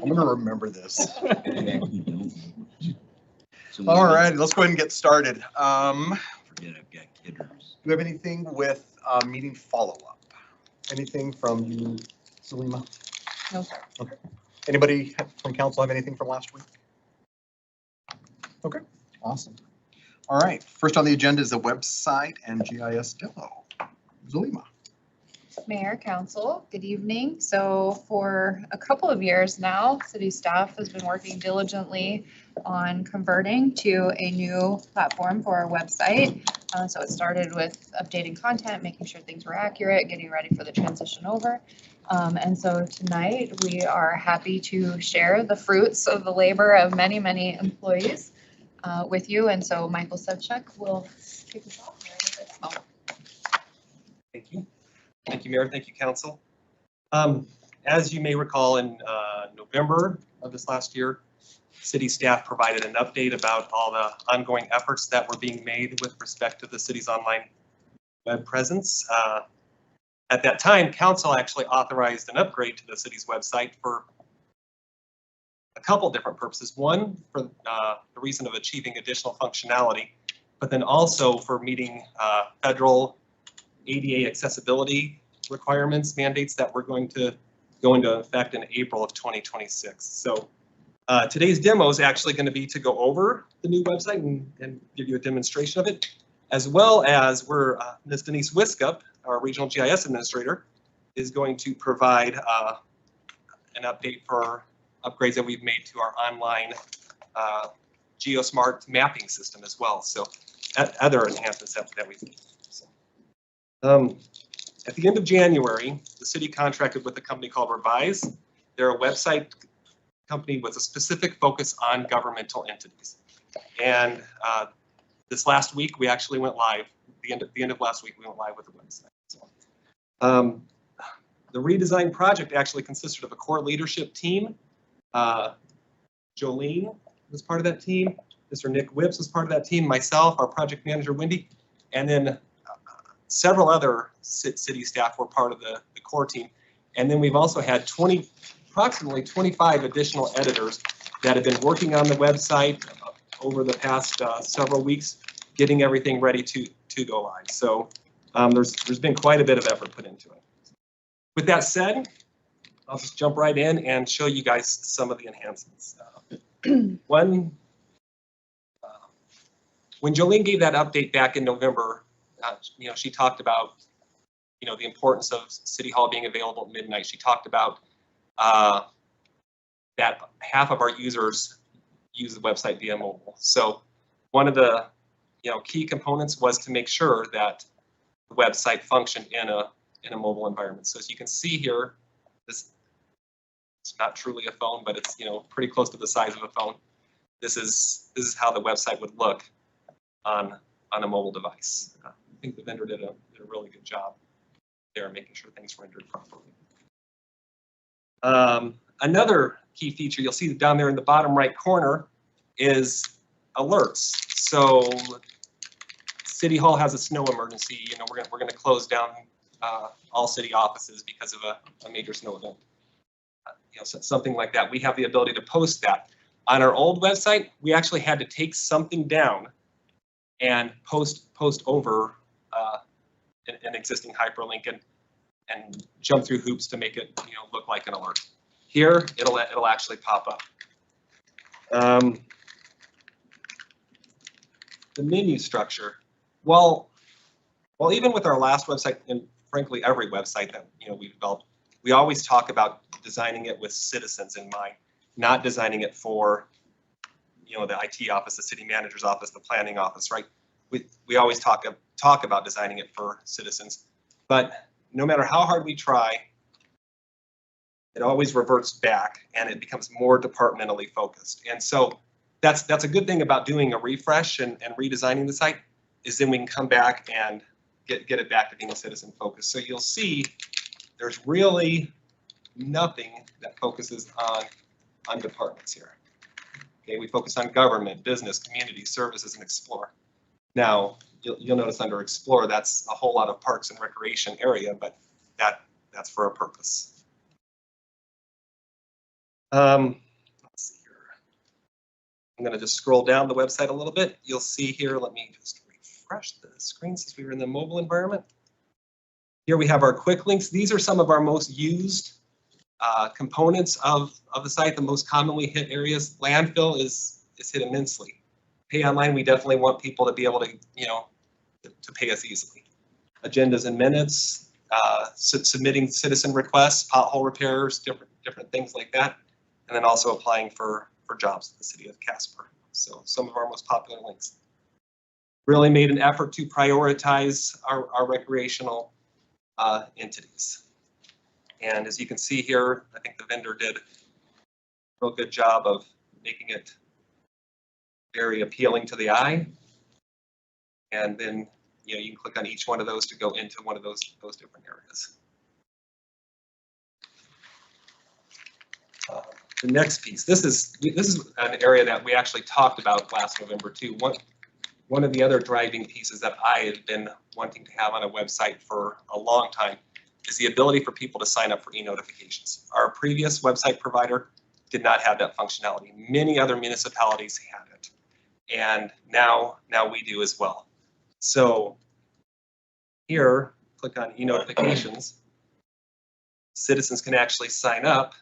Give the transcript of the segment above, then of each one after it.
I'm gonna remember this. All right, let's go ahead and get started. Forget I've got kidders. Do you have anything with meeting follow-up? Anything from you, Salima? No, sir. Okay. Anybody from council have anything from last week? Okay, awesome. All right, first on the agenda is the website and GIS demo. Zulima. Mayor, council, good evening. So for a couple of years now, city staff has been working diligently on converting to a new platform for our website. So it started with updating content, making sure things were accurate, getting ready for the transition over. And so tonight we are happy to share the fruits of the labor of many, many employees with you. And so Michael Sevchuk will kick us off here with this moment. Thank you. Thank you, Mayor. Thank you, Council. As you may recall, in November of this last year, city staff provided an update about all the ongoing efforts that were being made with respect to the city's online web presence. At that time, Council actually authorized an upgrade to the city's website for a couple different purposes. One, for the reason of achieving additional functionality, but then also for meeting federal ADA accessibility requirements, mandates that were going to go into effect in April of 2026. So today's demo is actually going to be to go over the new website and give you a demonstration of it, as well as Ms. Denise Wiskup, our regional GIS administrator, is going to provide an update for upgrades that we've made to our online GeoSmart mapping system as well. So other enhancements that we've made. At the end of January, the city contracted with a company called Revise. They're a website company with a specific focus on governmental entities. And this last week, we actually went live. The end of last week, we went live with the website. So, the redesign project actually consisted of a core leadership team. Jolene was part of that team. Mr. Nick Whips was part of that team. Myself, our project manager, Wendy, and then several other city staff were part of the core team. And then we've also had approximately 25 additional editors that have been working on the website over the past several weeks, getting everything ready to go live. So there's been quite a bit of effort put into it. With that said, I'll just jump right in and show you guys some of the enhancements. When Jolene gave that update back in November, she talked about, the importance of City Hall being available at midnight. She talked about that half of our users use the website via mobile. So one of the, key components was to make sure that the website functioned in a mobile environment. So as you can see here, it's not truly a phone, but it's, pretty close to the size of a phone. This is how the website would look on a mobile device. I think the vendor did a really good job there, making sure things rendered properly. Another key feature you'll see down there in the bottom right corner is alerts. So City Hall has a snow emergency. We're going to close down all city offices because of a major snow event. Something like that. We have the ability to post that. On our old website, we actually had to take something down and post over an existing hyperlink and jump through hoops to make it look like an alert. Here, it'll actually pop up. The menu structure. Well, even with our last website, and frankly every website that we've developed, we always talk about designing it with citizens in mind, not designing it for the IT office, the city manager's office, the planning office, right? We always talk about designing it for citizens, but no matter how hard we try, it always reverts back and it becomes more departmentally focused. And so that's a good thing about doing a refresh and redesigning the site, is then we can come back and get it back to being a citizen focused. So you'll see there's really nothing that focuses on departments here. Okay, we focus on government, business, community, services, and explore. Now, you'll notice under explore, that's a whole lot of parks and recreation area, but that's for a purpose. Let's see here. I'm going to just scroll down the website a little bit. You'll see here, let me just refresh the screen since we were in the mobile environment. Here we have our quick links. These are some of our most used components of the site, the most commonly hit areas. Landfill is hit immensely. Pay online, we definitely want people to be able to, to pay us easily. Agendas and minutes, submitting citizen requests, pothole repairs, different things like that. And then also applying for jobs in the city of Casper. So some of our most popular links. Really made an effort to prioritize our recreational entities. And as you can see here, I think the vendor did a real good job of making it very appealing to the eye. And then you can click on each one of those to go into one of those different areas. The next piece, this is an area that we actually talked about last November too. One of the other driving pieces that I have been wanting to have on a website for a long time is the ability for people to sign up for e-notifications. Our previous website provider did not have that functionality. Many other municipalities had it, and now we do as well. So here, click on e-notifications. Citizens can actually sign up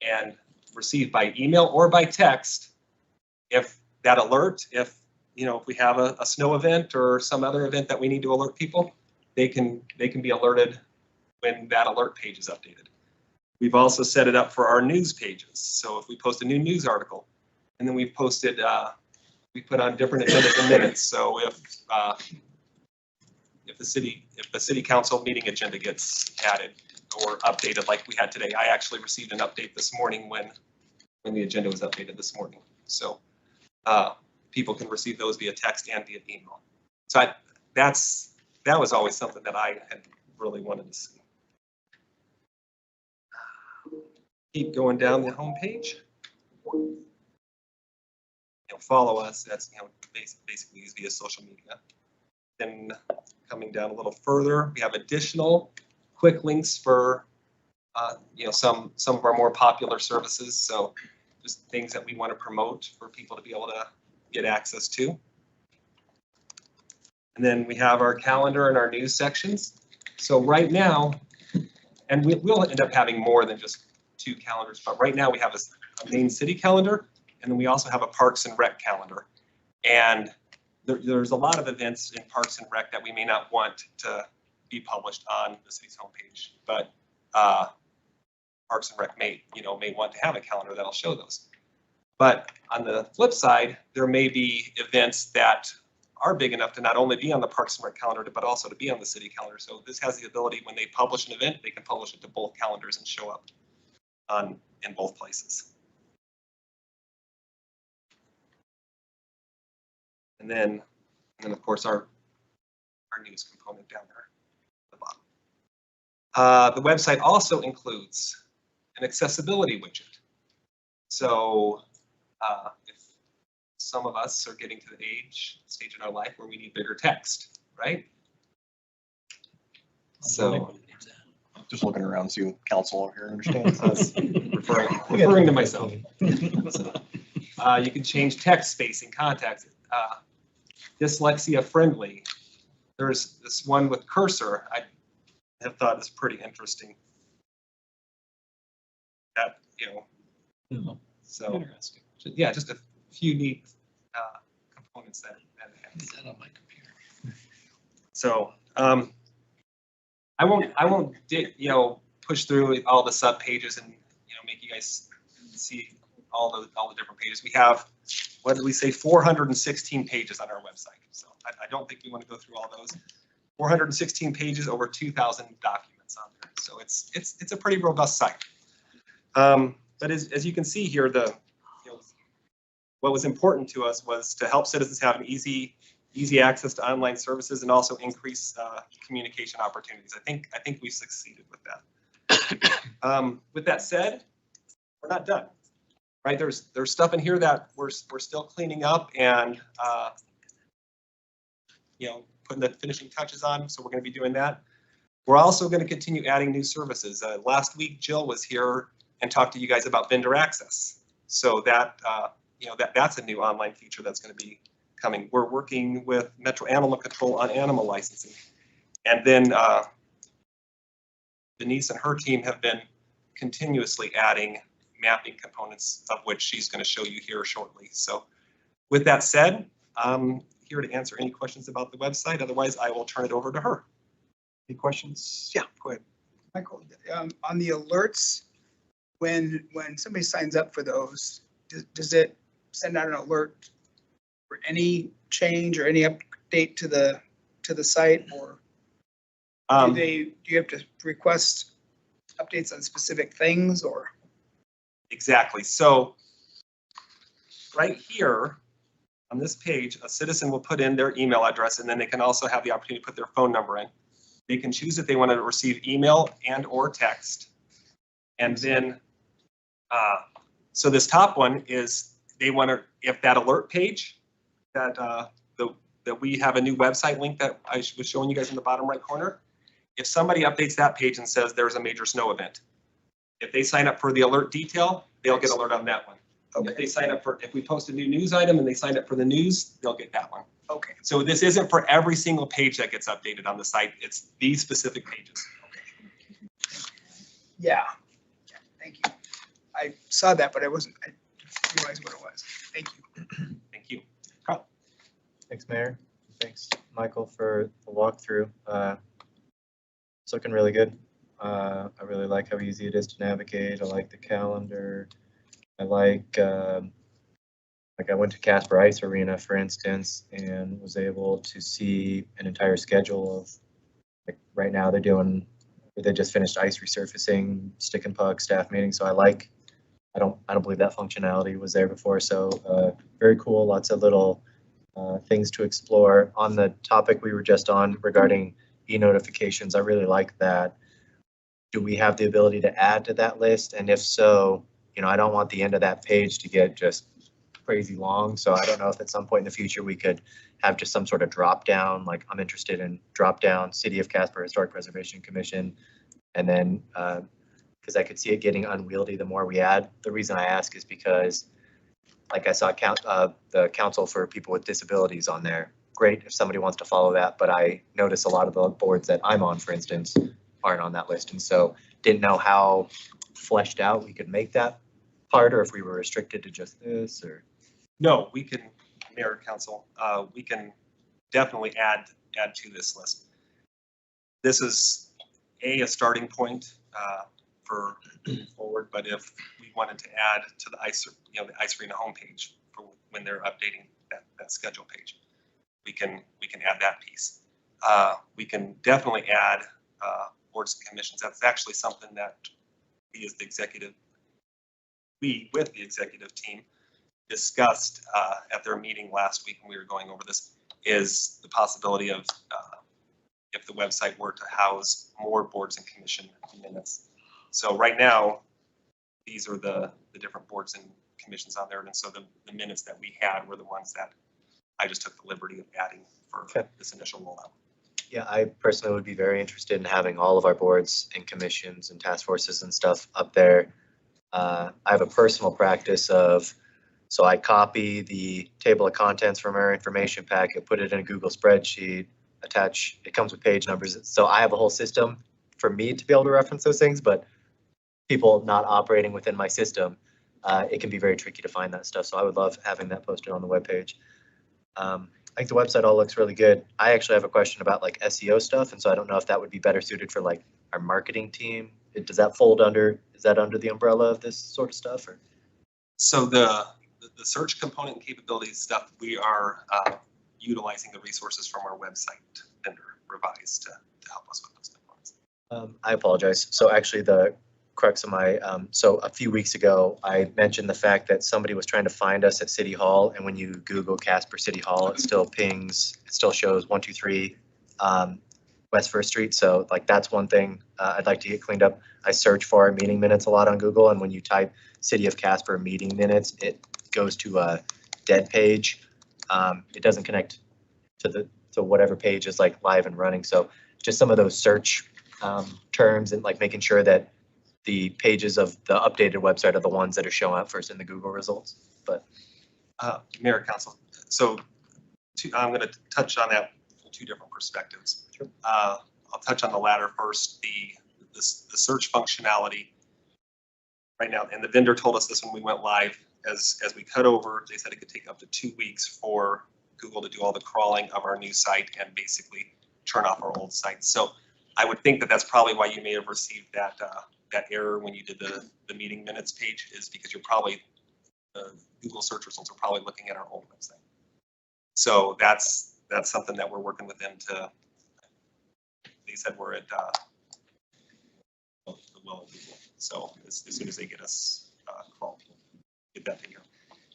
and receive by email or by text if that alert, if we have a snow event or some other event that we need to alert people, they can be alerted when that alert page is updated. We've also set it up for our news pages. So if we post a new news article, and then we've posted, we put on different agendas and minutes. So if the city council meeting agenda gets added or updated like we had today, I actually received an update this morning when the agenda was updated this morning. So people can receive those via text and via email. So that was always something that I had really wanted to see. Keep going down the home page. Follow us. That's basically via social media. Then coming down a little further, we have additional quick links for some of our more popular services. So just things that we want to promote for people to be able to get access to. And then we have our calendar and our news sections. So right now, and we'll end up having more than just 2 calendars, but right now we have a main city calendar, and then we also have a Parks and Rec calendar. And there's a lot of events in Parks and Rec that we may not want to be published on the city's homepage, but Parks and Rec may want to have a calendar that'll show those. But on the flip side, there may be events that are big enough to not only be on the Parks and Rec calendar, but also to be on the city calendar. So this has the ability, when they publish an event, they can publish it to both calendars and show up in both places. And then of course our news component down there at the bottom. The website also includes an accessibility widget. So if some of us are getting to the stage in our life where we need bigger text, right? So Just looking around to see what council over here understands. that's referring to myself. So, you can change text spacing, context, dyslexia friendly. There's this one with cursor I have thought is pretty interesting. That, so Interesting. yeah, just a few neat components that it has. Is that on my computer? So I won't push through all the sub pages and make you guys see all the different pages. We have, what did we say, 416 pages on our website. So I don't think we want to go through all those. 416 pages, over 2,000 documents on there. So it's a pretty robust site. But as you can see here, what was important to us was to help citizens have an easy access to online services and also increase communication opportunities. I think we succeeded with that. With that said, we're not done, right? There's stuff in here that we're still cleaning up and putting the finishing touches on. So we're going to be doing that. We're also going to continue adding new services. Last week, Jill was here and talk to you guys about vendor access. So that, that's a new online feature that's going to be coming. We're working with Metro Animal Control on animal licensing. And then Denise and her team have been continuously adding mapping components, of which she's going to show you here shortly. So with that said, I'm here to answer any questions about the website. Otherwise, I will turn it over to her. Any questions? Yeah, go ahead. Michael, on the alerts, when somebody signs up for those, does it send out an alert for any change or any update to the site, or do you have to request updates on specific things, or? Exactly. So right here on this page, a citizen will put in their email address, and then they can also have the opportunity to put their phone number in. They can choose if they want to receive email and or text. And then, so this top one is they want to, if that alert page that that we have a new website link that I was showing you guys in the bottom right corner. If somebody updates that page and says there's a major snow event, if they sign up for the alert detail, they'll get alert on that one. Okay. If they sign up for, if we post a new news item and they sign up for the news, they'll get that one. Okay. So this isn't for every single page that gets updated on the site. It's these specific pages. Yeah. Thank you. I saw that, but I didn't realize what it was. Thank you. Thank you. Thanks, Mayor. Thanks, Michael, for the walkthrough. It's looking really good. I really like how easy it is to navigate. I like the calendar. I like I went to Casper Ice Arena, for instance, and was able to see an entire schedule of, like, right now they just finished ice resurfacing, stick and puck, staff meeting. So I don't believe that functionality was there before. So very cool. Lots of little things to explore. On the topic we were just on regarding e-notifications, I really like that. Do we have the ability to add to that list? And if so, I don't want the end of that page to get just crazy long. So I don't know if at some point in the future we could have just some sort of drop down, like I'm interested in drop down City of Casper Historic Preservation Commission. And then, because I could see it getting unwieldy the more we add. The reason I ask is because, like, I saw the Council for People with Disabilities on there. Great if somebody wants to follow that, but I notice a lot of the boards that I'm on, for instance, aren't on that list. And so didn't know how fleshed out we could make that part, or if we were restricted to just this, or. No, we can, Mayor and Council, we can definitely add to this list. This is a starting point for forward, but if we wanted to add to the ice, the ice arena homepage for when they're updating that schedule page, we can add that piece. We can definitely add boards and commissions. That's actually something that we as the executive, with the executive team, discussed at their meeting last week when we were going over this, is the possibility of if the website were to house more boards and commission minutes. So right now, these are the different boards and commissions on there. And so the minutes that we had were the ones that I just took the liberty of adding for this initial rollout. Yeah, I personally would be very interested in having all of our boards and commissions and task forces and stuff up there. I have a personal practice of, so I copy the table of contents from our information packet, put it in a Google spreadsheet, attach, it comes with page numbers. So I have a whole system for me to be able to reference those things, but people not operating within my system, it can be very tricky to find that stuff. So I would love having that posted on the webpage. I think the website all looks really good. I actually have a question about like SEO stuff, and so I don't know if that would be better suited for like our marketing team. Does that fold under, is that under the umbrella of this sort of stuff, or? So the search component and capabilities stuff, we are utilizing the resources from our website vendor, Revise, to help us with those components. I apologize. So actually the crux of my, so a few weeks ago, I mentioned the fact that somebody was trying to find us at City Hall, and when you Google Casper City Hall, it still pings, it still shows 123 West First Street. So like that's one thing I'd like to get cleaned up. I search for our meeting minutes a lot on Google, and when you type City of Casper meeting minutes, it goes to a dead page. It doesn't connect to whatever page is like live and running. So just some of those search terms and like making sure that the pages of the updated website are the ones that are showing up first in the Google results. But Mayor, Council, so I'm going to touch on that from two different perspectives. Sure. I'll touch on the latter first, the search functionality right now, and the vendor told us this when we went live. As we cut over, they said it could take up to 2 weeks for Google to do all the crawling of our new site and basically turn off our old site. So I would think that that's probably why you may have received that error when you did the meeting minutes page, is because you're probably Google search results are probably looking at our old website. So that's something that we're working with them to. They said we're at the well of Google. So as soon as they get us crawled, we'll get that taken care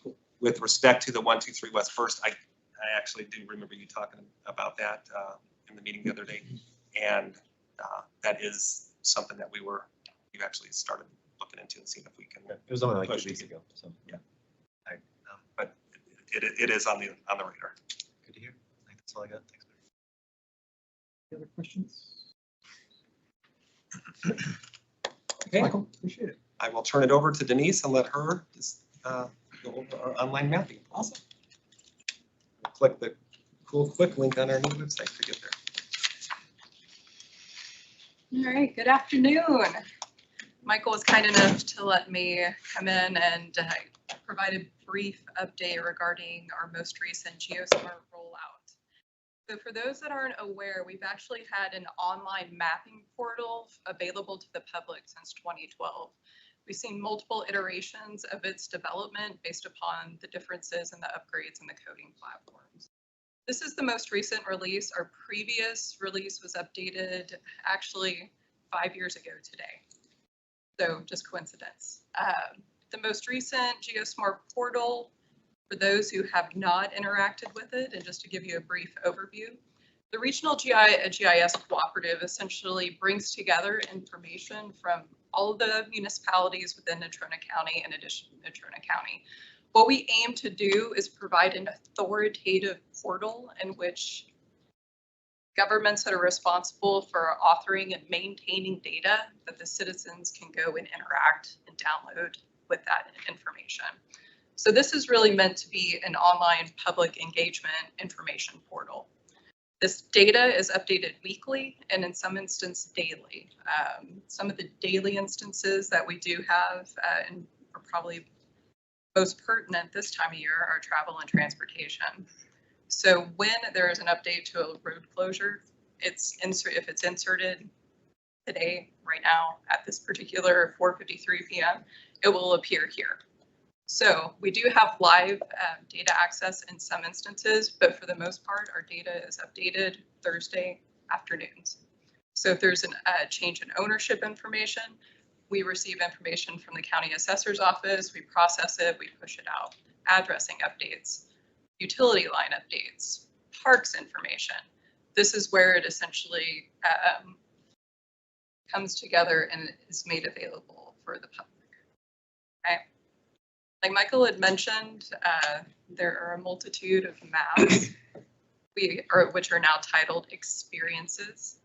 of. With respect to the 123 West First, I actually do remember you talking about that in the meeting the other day, and that is something that we've actually started looking into and seeing if we can. it was only like 2 weeks ago. So Yeah. But it is on the radar. good to hear. I think that's all I got. Thanks. Any other questions? Okay. Michael, appreciate it. I will turn it over to Denise and let her just go over our online mapping. Awesome. Click the cool quick link on our new website to get there. All right, good afternoon. Michael was kind enough to let me come in and provide a brief update regarding our most recent GeoSmart rollout. So for those that aren't aware, we've actually had an online mapping portal available to the public since 2012. We've seen multiple iterations of its development based upon the differences and the upgrades in the coding platforms. This is the most recent release. Our previous release was updated actually 5 years ago today. So just coincidence. The most recent GeoSmart portal, for those who have not interacted with it, and just to give you a brief overview, the Regional GIS Cooperative essentially brings together information from all of the municipalities within Natrona County, in addition to Natrona County. What we aim to do is provide an authoritative portal in which governments that are responsible for authoring and maintaining data, that the citizens can go and interact and download with that information. So this is really meant to be an online public engagement information portal. This data is updated weekly and in some instances daily. Some of the daily instances that we do have and are probably most pertinent this time of year are travel and transportation. So when there is an update to a road closure, if it's inserted today, right now, at this particular 4:53 p.m., it will appear here. So we do have live data access in some instances, but for the most part, our data is updated Thursday afternoons. So if there's a change in ownership information, we receive information from the county assessor's office, we process it, we push it out. Addressing updates, utility line updates, parks information. This is where it essentially comes together and is made available for the public. Okay. Like Michael had mentioned, there are a multitude of maps which are now titled experiences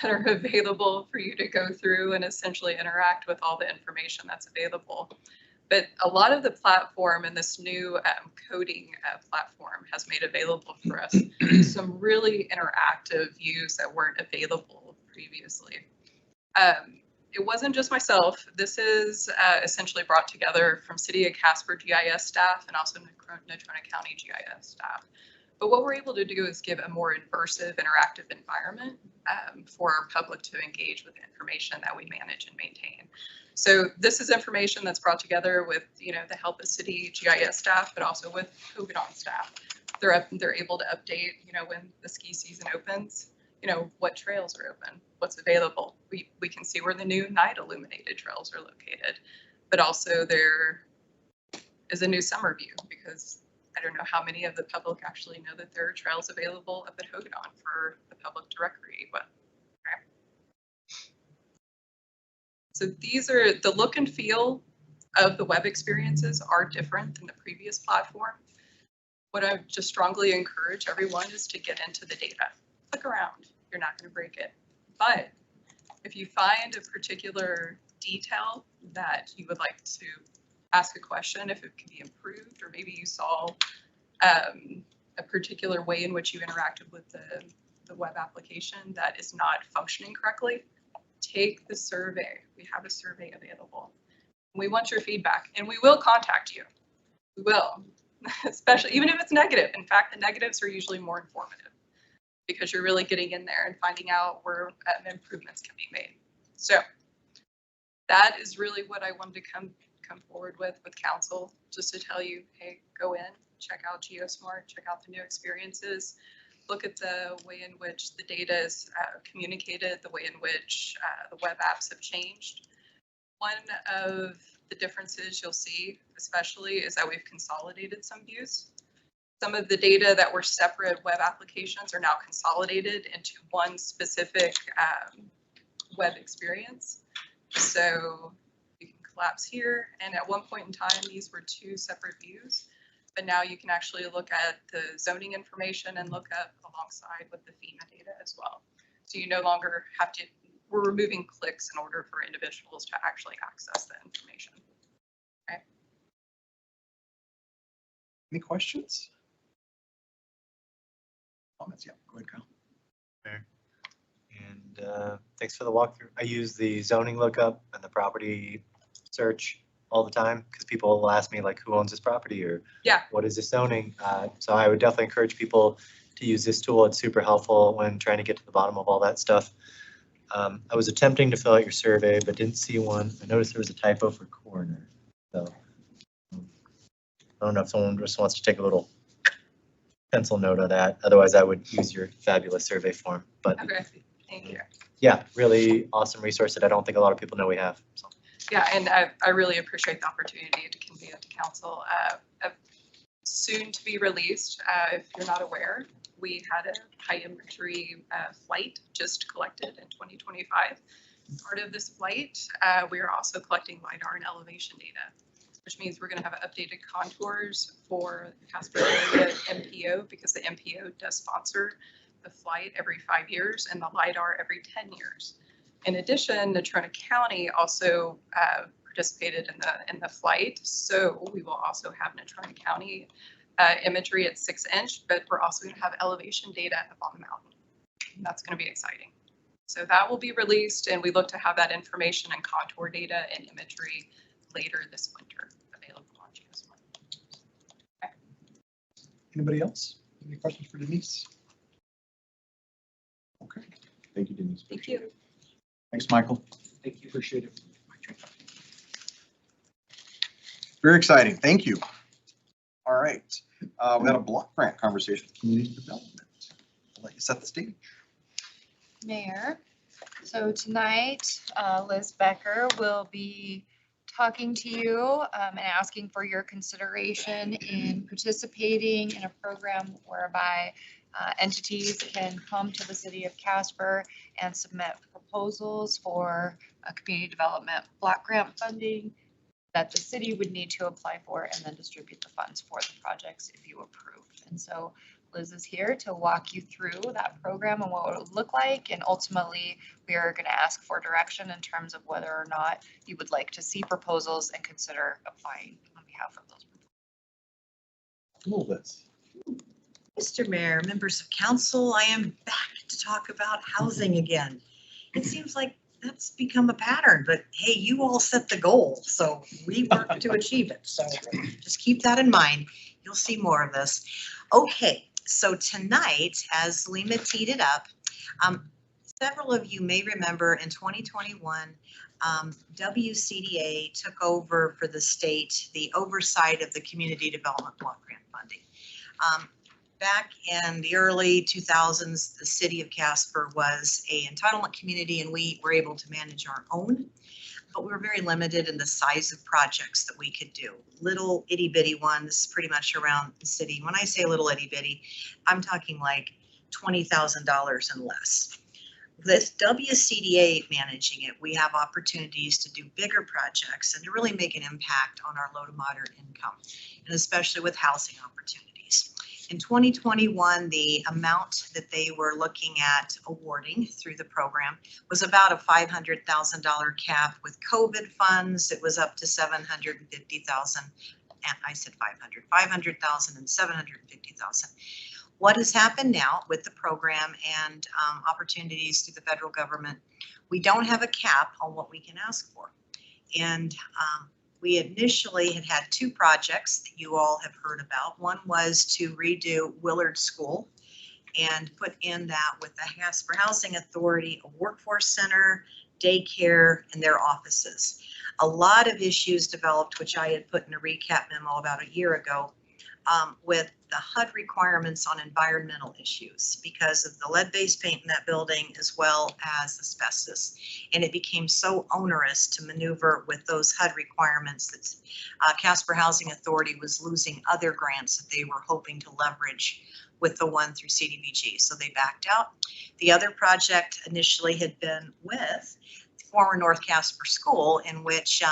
that are available for you to go through and essentially interact with all the information that's available. But a lot of the platform and this new coding platform has made available for us some really interactive views that weren't available previously. It wasn't just myself. This is essentially brought together from City of Casper GIS staff and also Natrona County GIS staff. But what we're able to do is give a more immersive, interactive environment for our public to engage with the information that we manage and maintain. So this is information that's brought together with, the help of City GIS staff, but also with Hogadon staff. They're able to update, when the ski season opens, what trails are open, what's available. We can see where the new night illuminated trails are located, but also there is a new summer view because I don't know how many of the public actually know that there are trails available up at Hogadon for the public to recreate with. Okay. So these are the look and feel of the web experiences are different than the previous platform. What I just strongly encourage everyone is to get into the data. Click around, you're not going to break it. But if you find a particular detail that you would like to ask a question, if it can be improved, or maybe you saw a particular way in which you interacted with the web application that is not functioning correctly, take the survey. We have a survey available. We want your feedback, and we will contact you. We will, especially even if it's negative. In fact, the negatives are usually more informative because you're really getting in there and finding out where improvements can be made. So that is really what I wanted to come forward with council, just to tell you, hey, go in, check out GeoSmart, check out the new experiences, look at the way in which the data is communicated, the way in which the web apps have changed. One of the differences you'll see, especially, is that we've consolidated some views. Some of the data that were separate web applications are now consolidated into one specific web experience. So you can collapse here, and at one point in time, these were two separate views, but now you can actually look at the zoning information and look up alongside with the FEMA data as well. So you no longer have to, we're removing clicks in order for individuals to actually access the information. Okay. Any questions? Comments? Yeah, go ahead, Kyle. And thanks for the walkthrough. I use the zoning lookup and the property search all the time because people will ask me like, who owns this property, or Yeah, what is this zoning? So I would definitely encourage people to use this tool. It's super helpful when trying to get to the bottom of all that stuff. I was attempting to fill out your survey, but didn't see one. I noticed there was a typo for coroner. So I don't know if someone just wants to take a little pencil note of that. Otherwise, I would use your fabulous survey form. But okay, thank you. yeah, really awesome resource that I don't think a lot of people know we have. So. Yeah, and I really appreciate the opportunity to convey it to council. Soon to be released, if you're not aware, we had a high imagery flight just collected in 2025. Part of this flight, we are also collecting LiDAR and elevation data, which means we're going to have updated contours for the Casper area MPO, because the MPO does sponsor the flight every 5 years and the LiDAR every 10 years. In addition, Natrona County also participated in the flight, so we will also have Natrona County imagery at 6-inch, but we're also going to have elevation data up on the mountain. And that's going to be exciting. So that will be released, and we look to have that information and contour data and imagery later this winter available on GeoSmart. Okay. Anybody else? Any questions for Denise? Okay, thank you, Denise. Thank you. Thanks, Michael. Thank you. Appreciate it. Very exciting. Thank you. All right. We had a block grant conversation with community development. I'll let you set the stage. Mayor, so tonight, Liz Becker will be talking to you and asking for your consideration in participating in a program whereby entities can come to the city of Casper and submit proposals for a community development block grant funding that the city would need to apply for and then distribute the funds for the projects if you approve. And so Liz is here to walk you through that program and what it would look like. And ultimately, we are going to ask for direction in terms of whether or not you would like to see proposals and consider applying on behalf of those proposals. Cool, Liz. Mr. Mayor, members of council, I am back to talk about housing again. It seems like that's become a pattern, but hey, you all set the goal, so we work to achieve it. So just keep that in mind. You'll see more of this. Okay, so tonight, as Lima teed it up, several of you may remember in 2021, WCDA took over for the state the oversight of the community development block grant funding. Back in the early 2000s, the city of Casper was a entitlement community and we were able to manage our own, but we were very limited in the size of projects that we could do. Little itty bitty ones pretty much around the city. When I say little itty bitty, I'm talking like $20,000 and less. With WCDA managing it, we have opportunities to do bigger projects and to really make an impact on our low to moderate income, and especially with housing opportunities. opportunities. In 2021, the amount that they were looking at awarding through the program was about a $500,000 cap. With COVID funds, it was up to $750,000. And I said 500,000 and 750,000. What has happened now with the program and opportunities through the federal government, we don't have a cap on what we can ask for. And we initially had two projects that you all have heard about. One was to redo Willard School and put in that with the Casper Housing Authority, a workforce center, daycare, and their offices. A lot of issues developed, which I had put in a recap memo about a year ago, with the HUD requirements on environmental issues because of the lead-based paint in that building as well as asbestos. And it became so onerous to maneuver with those HUD requirements that Casper Housing Authority was losing other grants that they were hoping to leverage with the one through CDBG. So they backed out. The other project initially had been with former North Casper School, in which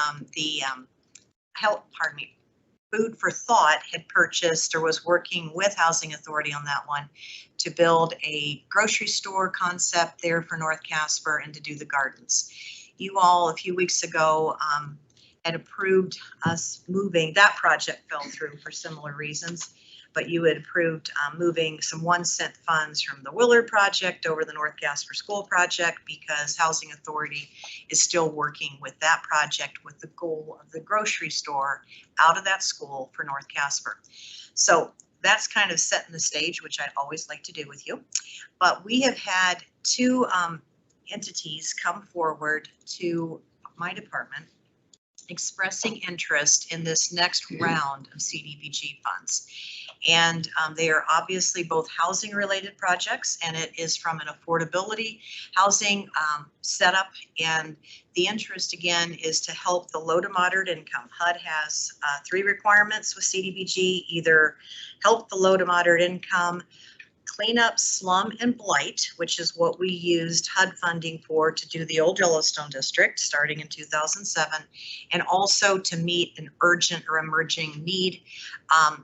Food for Thought had purchased or was working with Housing Authority on that one to build a grocery store concept there for North Casper and to do the gardens. You all, a few weeks ago, had approved us moving. That project fell through for similar reasons, but you had approved moving some 1-cent funds from the Willard project over the North Casper School project because Housing Authority is still working with that project with the goal of the grocery store out of that school for North Casper. So that's kind of setting the stage, which I'd always like to do with you. But we have had two entities come forward to my department expressing interest in this next round of CDBG funds. And they are obviously both housing related projects, and it is from an affordability housing setup. And the interest again is to help the low to moderate income. HUD has 3 requirements with CDBG: either help the low to moderate income, clean up slum and blight, which is what we used HUD funding for to do the old Yellowstone district starting in 2007, and also to meet an urgent or emerging need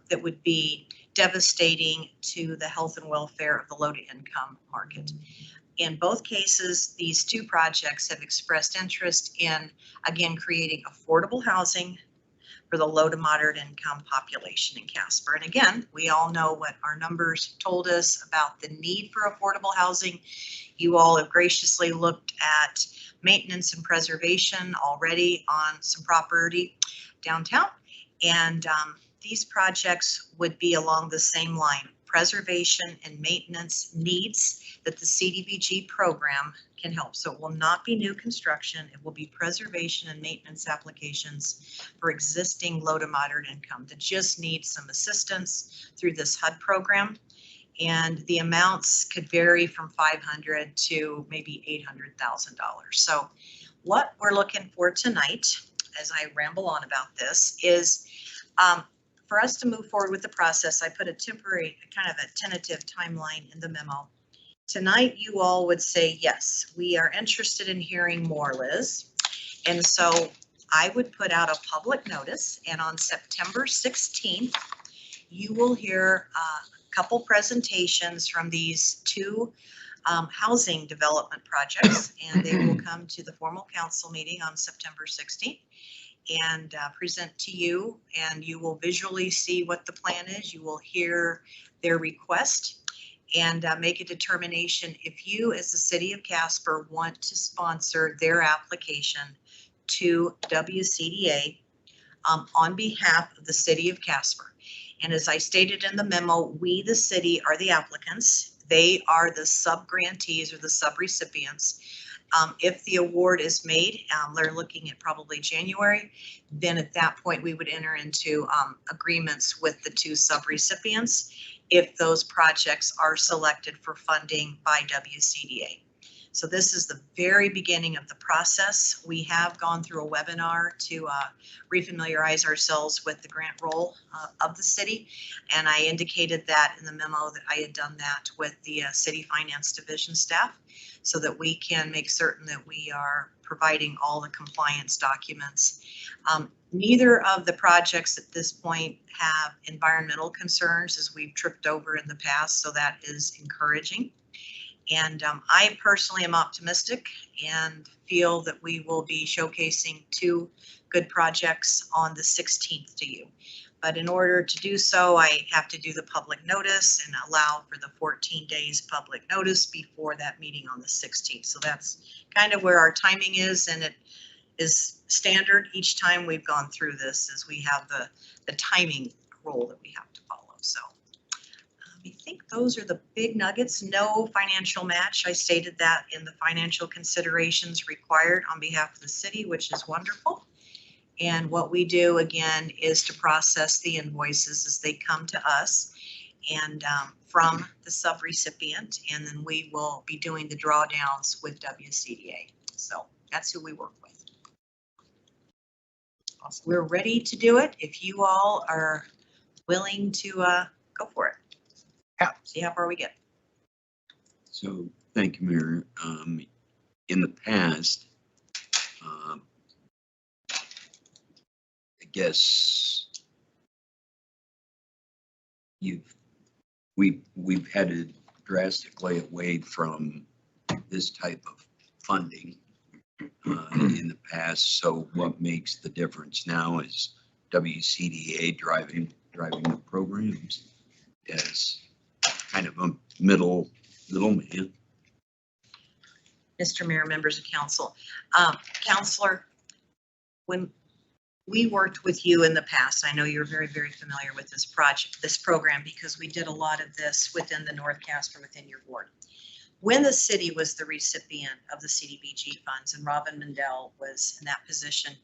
that would be devastating to the health and welfare of the low to income market. In both cases, these 2 projects have expressed interest in, again, creating affordable housing for the low to moderate income population in Casper. And again, we all know what our numbers told us about the need for affordable housing. You all have graciously looked at maintenance and preservation already on some property downtown. And these projects would be along the same line: preservation and maintenance needs that the CDBG program can help. So it will not be new construction. It will be preservation and maintenance applications for existing low to moderate income that just need some assistance through this HUD program. And the amounts could vary from $500,000 to maybe $800,000. So what we're looking for tonight, as I ramble on about this, is for us to move forward with the process. I put a temporary, kind of a tentative timeline in the memo. Tonight, you all would say, yes, we are interested in hearing more, Liz. And so I would put out a public notice, and on September 16th, you will hear a couple presentations from these 2 housing development projects, and they will come to the formal council meeting on September 16th and present to you, and you will visually see what the plan is. You will hear their request and make a determination if you, as the city of Casper, want to sponsor their application to WCDA on behalf of the city of Casper. And as I stated in the memo, we, the city, are the applicants. They are the sub-grantees or the sub-recipients. If the award is made, they're looking at probably January, then at that point we would enter into agreements with the 2 sub-recipients if those projects are selected for funding by WCDA. So this is the very beginning of the process. We have gone through a webinar to refamiliarize ourselves with the grant role of the city. And I indicated that in the memo that I had done that with the city finance division staff so that we can make certain that we are providing all the compliance documents. Neither of the projects at this point have environmental concerns as we've tripped over in the past, so that is encouraging. And I personally am optimistic and feel that we will be showcasing 2 good projects on the 16th to you. But in order to do so, I have to do the public notice and allow for the 14 days public notice before that meeting on the 16th. So that's kind of where our timing is, and it is standard each time we've gone through this, as we have the timing rule that we have to follow. So I think those are the big nuggets. No financial match. I stated that in the financial considerations required on behalf of the city, which is wonderful. And what we do again is to process the invoices as they come to us and from the subrecipient, and then we will be doing the drawdowns with WCDA. So that's who we work with. Awesome. We're ready to do it if you all are willing to go for it. Yeah. See how far we get. So, thank you, Mayor. In the past, I guess we've headed drastically away from this type of funding in the past. So what makes the difference now is WCDA driving the programs as kind of a middleman. Mr. Mayor, members of council. Counselor, when we worked with you in the past, I know you're very, very familiar with this project, this program, because we did a lot of this within the North Casper, within your board. When the city was the recipient of the CDBG funds and Robin Mendel was in that position,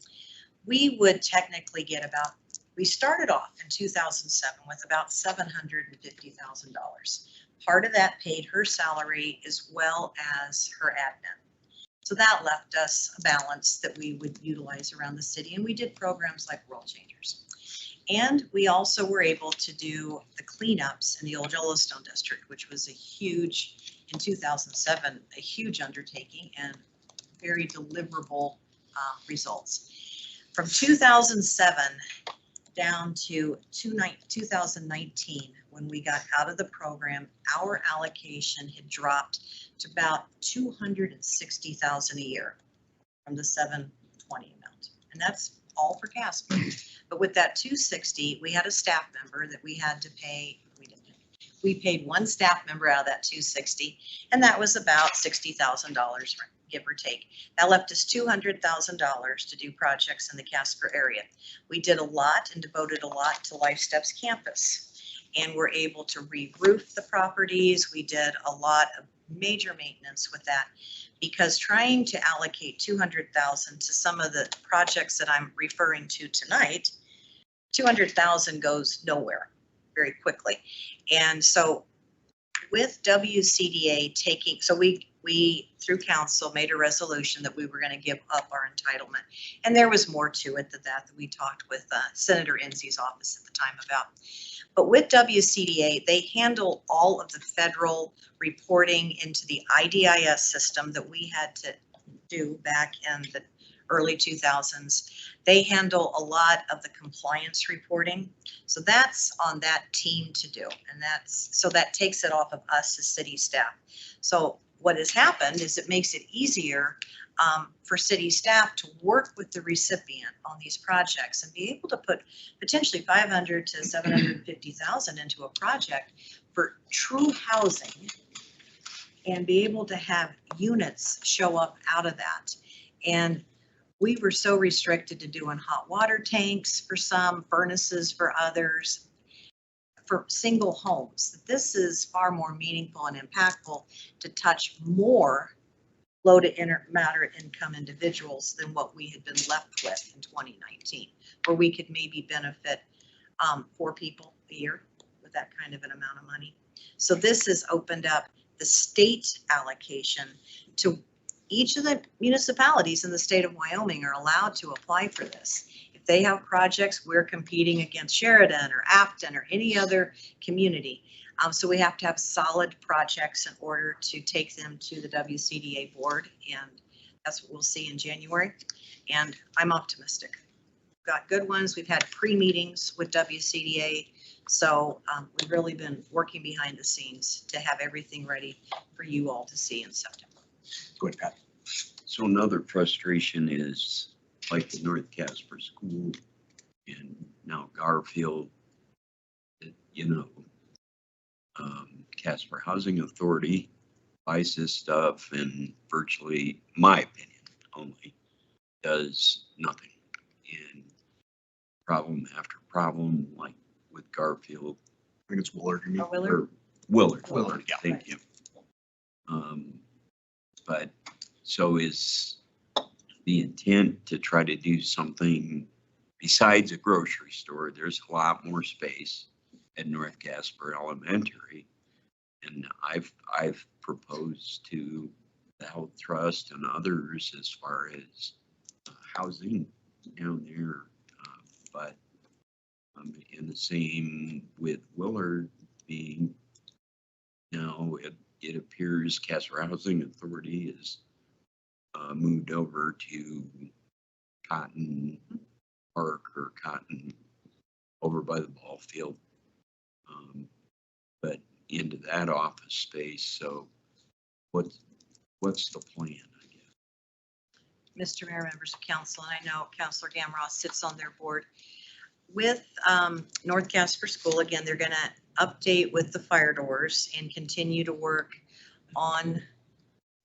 we would technically get about, we started off in 2007 with about $750,000. Part of that paid her salary as well as her admin. So that left us a balance that we would utilize around the city, and we did programs like World Changers. And we also were able to do the cleanups in the old Yellowstone district, which was a huge, in 2007, a huge undertaking and very deliverable results. From 2007 down to 2019, when we got out of the program, our allocation had dropped to about $260,000 a year from the 720 amount. And that's all for Casper. But with that 260, we had a staff member that we had to pay. We paid one staff member out of that 260, and that was about $60,000, give or take. That left us $200,000 to do projects in the Casper area. We did a lot and devoted a lot to Life Steps campus, and we're able to re-roof the properties. We did a lot of major maintenance with that, because trying to allocate $200,000 to some of the projects that I'm referring to tonight, $200,000 goes nowhere very quickly. And so with WCDA taking, so we through council made a resolution that we were going to give up our entitlement. And there was more to it than that we talked with Senator Enzi's office at the time about. But with WCDA, they handle all of the federal reporting into the IDIS system that we had to do back in the early 2000s. They handle a lot of the compliance reporting. So that's on that team to do. And so that takes it off of us as city staff. So what has happened is it makes it easier for city staff to work with the recipient on these projects and be able to put potentially $500,000 to $750,000 into a project for true housing and be able to have units show up out of that. And we were so restricted to doing hot water tanks for some, furnaces for others, for single homes. This is far more meaningful and impactful to touch more low to moderate income individuals than what we had been left with in 2019, where we could maybe benefit 4 people a year with that kind of an amount of money. So this has opened up the state allocation to each of the municipalities in the state of Wyoming are allowed to apply for this. If they have projects, we're competing against Sheridan or Afton or any other community. So we have to have solid projects in order to take them to the WCDA board, and that's what we'll see in January. And I'm optimistic. got good ones. We've had pre-meetings with WCDA. So we've really been working behind the scenes to have everything ready for you all to see in September. Go ahead, Pat. So another frustration is like the North Casper School and now Garfield, that, Casper Housing Authority buys this stuff and virtually, my opinion only, does nothing. And problem after problem, like with Garfield. I think it's Willard. You mean? Oh, Willard? Or Willard. Willard, yeah. Thank you. But so is the intent to try to do something besides a grocery store. There's a lot more space at North Casper Elementary. And I've proposed to the Health Trust and others as far as housing down there. But in the same with Willard being, it appears Casper Housing Authority is moved over to Cotton Park or Cotton over by the ball field, but into that office space. So what's the plan, I guess? Mr. Mayor, members of council, and I know Councilor Gamroth sits on their board. With North Casper School, again, they're going to update with the fire doors and continue to work on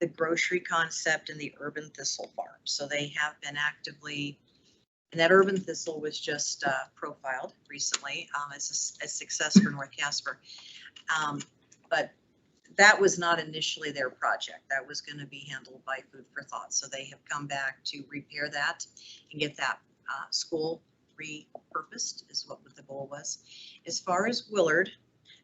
the grocery concept and the urban thistle farm. So they have been actively, and that urban thistle was just profiled recently as a success for North Casper. But that was not initially their project. That was going to be handled by Food for Thought. So they have come back to repair that and get that school repurposed is what the goal was. As far as Willard,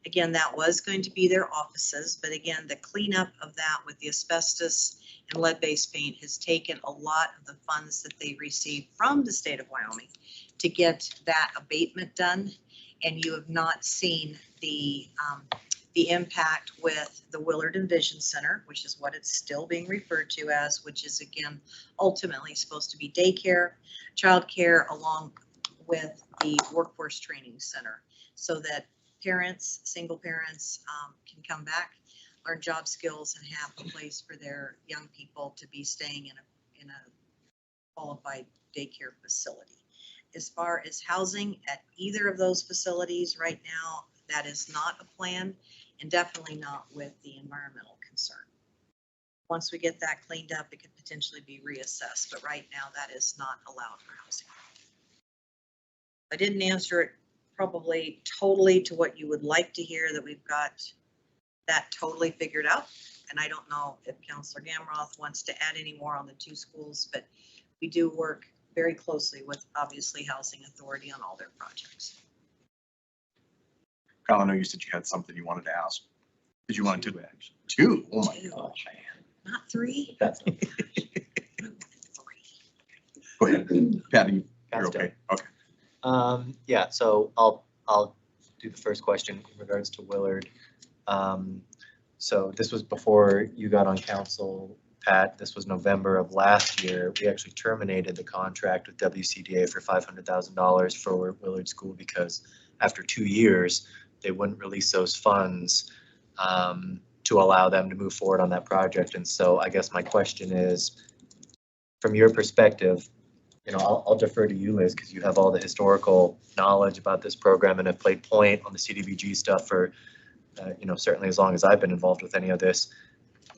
again, that was going to be their offices, but again, the cleanup of that with the asbestos and lead-based paint has taken a lot of the funds that they received from the state of Wyoming to get that abatement done. And you have not seen the impact with the Willard Envision Center, which is what it's still being referred to as, which is again, ultimately supposed to be daycare, childcare, along with the workforce training center, so that parents, single parents can come back, learn job skills, and have a place for their young people to be staying in a qualified daycare facility. As far as housing at either of those facilities right now, that is not a plan, and definitely not with the environmental concern. Once we get that cleaned up, it could potentially be reassessed, but right now that is not allowed for housing. I didn't answer it probably totally to what you would like to hear, that we've got that totally figured out. And I don't know if Councilor Gamroth wants to add any more on the two schools, but we do work very closely with, obviously, Housing Authority on all their projects. Kyle, I know you said you had something you wanted to ask. Did you want to? Two? Oh my gosh. Not three? That's Three. Go ahead. Patty, you're okay. Okay. Yeah, so I'll do the first question in regards to Willard. So this was before you got on council, Pat. This was November of last year. We actually terminated the contract with WCDA for $500,000 for Willard School because after 2 years, they wouldn't release those funds to allow them to move forward on that project. And so I guess my question is, from your perspective, I'll defer to you, Liz, because you have all the historical knowledge about this program and have played point on the CDBG stuff for, certainly as long as I've been involved with any of this.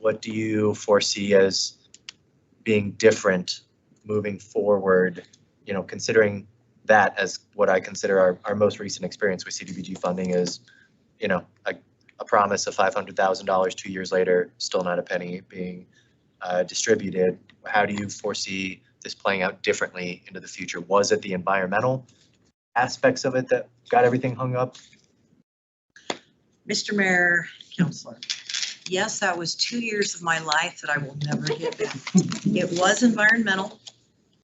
What do you foresee as being different moving forward, considering that as what I consider our most recent experience with CDBG funding is, a promise of $500,000 2 years later, still not a penny being distributed. How do you foresee this playing out differently into the future? Was it the environmental aspects of it that got everything hung up? Mr. Mayor, Councilor, yes, that was 2 years of my life that I will never get back. It was environmental.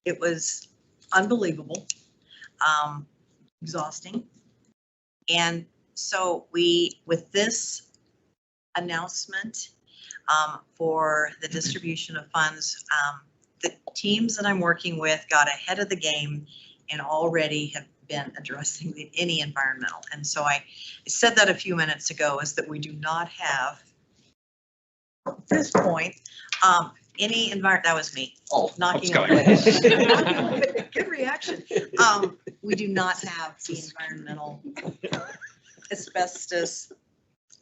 It was unbelievable, exhausting. And so with this announcement for the distribution of funds, the teams that I'm working with got ahead of the game and already have been addressing any environmental. And so I said that a few minutes ago, is that we do not have, at this point, any that was me. Oh, Knocking let's on go. wood. Good reaction. We do not have the environmental asbestos,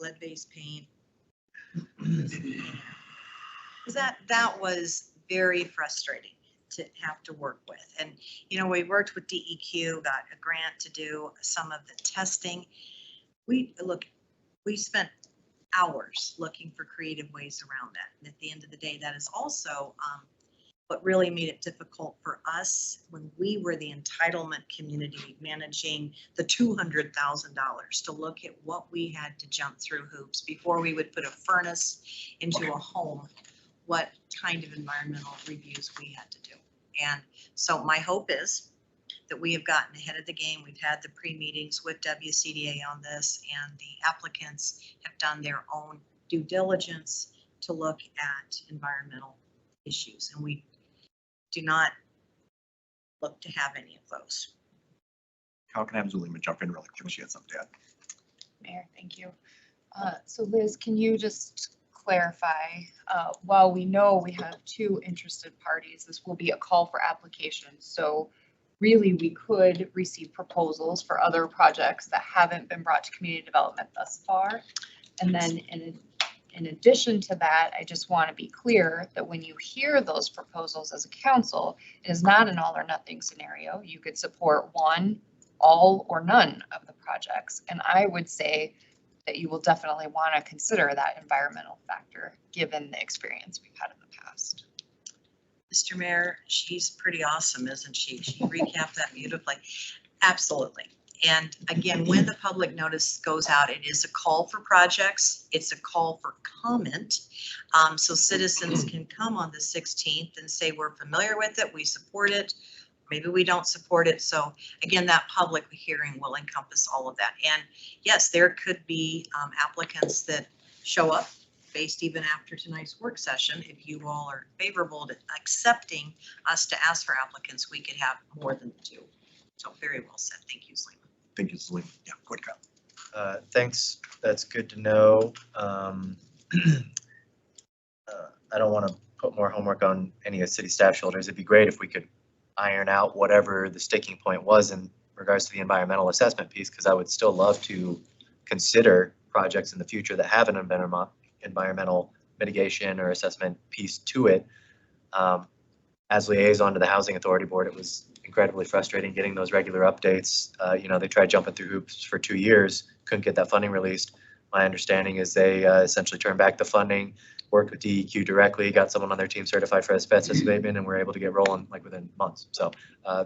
lead-based paint. That was very frustrating to have to work with. And, you know, we worked with DEQ, got a grant to do some of the testing. We spent hours looking for creative ways around that. And at the end of the day, that is also what really made it difficult for us when we were the entitlement community managing the $200,000 to look at what we had to jump through hoops before we would put a furnace into a home, what kind of environmental reviews we had to do. And so my hope is that we have gotten ahead of the game. We've had the pre-meetings with WCDA on this, and the applicants have done their own due diligence to look at environmental issues. And we do not look to have any of those. How can I have Zulema jump in really quick? She had something to add. Mayor, thank you. So Liz, can you just clarify, while we know we have 2 interested parties, this will be a call for applications. So really, we could receive proposals for other projects that haven't been brought to community development thus far. And then in addition to that, I just want to be clear that when you hear those proposals as a council, it is not an all or nothing scenario. You could support one, all, or none of the projects. And I would say that you will definitely want to consider that environmental factor, given the experience we've had in the past. Mr. Mayor, she's pretty awesome, isn't she? She recapped that beautifully. Absolutely. And again, when the public notice goes out, it is a call for projects. It's a call for comment. So citizens can come on the 16th and say, we're familiar with it, we support it, maybe we don't support it. So again, that public hearing will encompass all of that. And yes, there could be applicants that show up based even after tonight's work session. If you all are favorable to accepting us to ask for applicants, we could have more than 2. So very well said. Thank you, Zulema. Thank you, Zulema. Yeah, go ahead, Kyle. Thanks, that's good to know. I don't want to put more homework on any of city staff shoulders. It'd be great if we could iron out whatever the sticking point was in regards to the environmental assessment piece, because I would still love to consider projects in the future that have an environmental mitigation or assessment piece to it. As liaison to the Housing Authority Board, it was incredibly frustrating getting those regular updates. You know, they tried jumping through hoops for 2 years, couldn't get that funding released. My understanding is they essentially turned back the funding, worked with DEQ directly, got someone on their team certified for asbestos abatement, and were able to get rolling like within months. So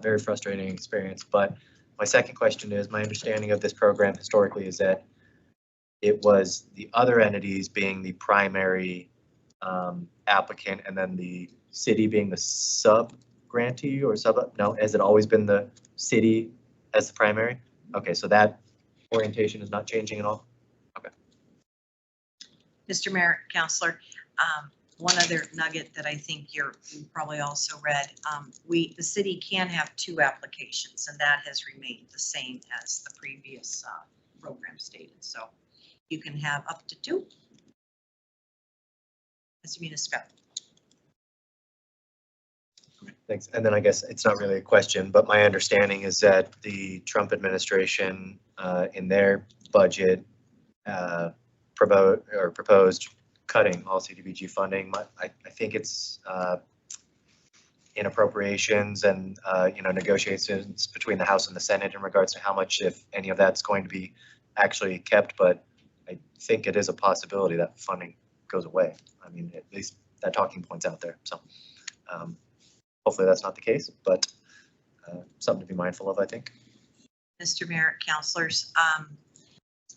very frustrating experience. But my second question is, my understanding of this program historically is that it was the other entities being the primary applicant, and then the city being the sub grantee or no, has it always been the city as the primary? Okay, so that orientation is not changing at all? Okay. Mr. Mayor, Counselor, one other nugget that I think you probably also read, the city can have 2 applications, and that has remained the same as the previous program stated. So you can have up to 2 as a municipality. Thanks. And then I guess it's not really a question, but my understanding is that the Trump administration in their budget proposed cutting all CDBG funding. I think it's in appropriations and negotiations between the House and the Senate in regards to how much, if any of that's going to be actually kept. But I think it is a possibility that funding goes away. I mean, at least that talking point's out there. So hopefully that's not the case, but something to be mindful of, I think. Mr. Mayor, Counselors,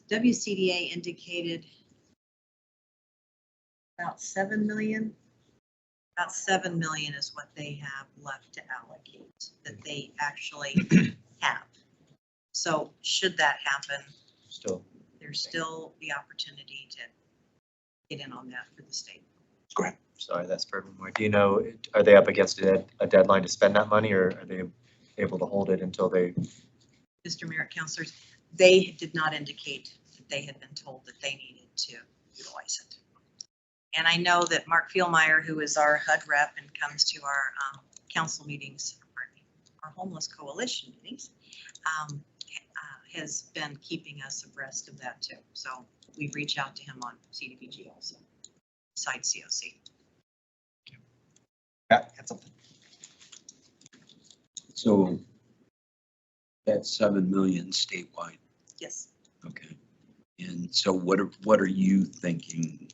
WCDA indicated about 7 million. About 7 million is what they have left to allocate, that they actually have. So should that happen, there's still the opportunity to get in on that for the state. Go ahead. Sorry, that's perfect. Do you know, are they up against a deadline to spend that money, or are they able to hold it until they, Mr. Mayor, councilors, they did not indicate that they had been told that they needed to utilize it. And I know that Mark Fielmeyer, who is our HUD rep and comes to our council meetings, pardon me, our homeless coalition meetings, has been keeping us abreast of that too. So we reach out to him on CDBG also, besides COC. Pat, had something? So that's 7 million statewide. Yes. Okay. And so what are you thinking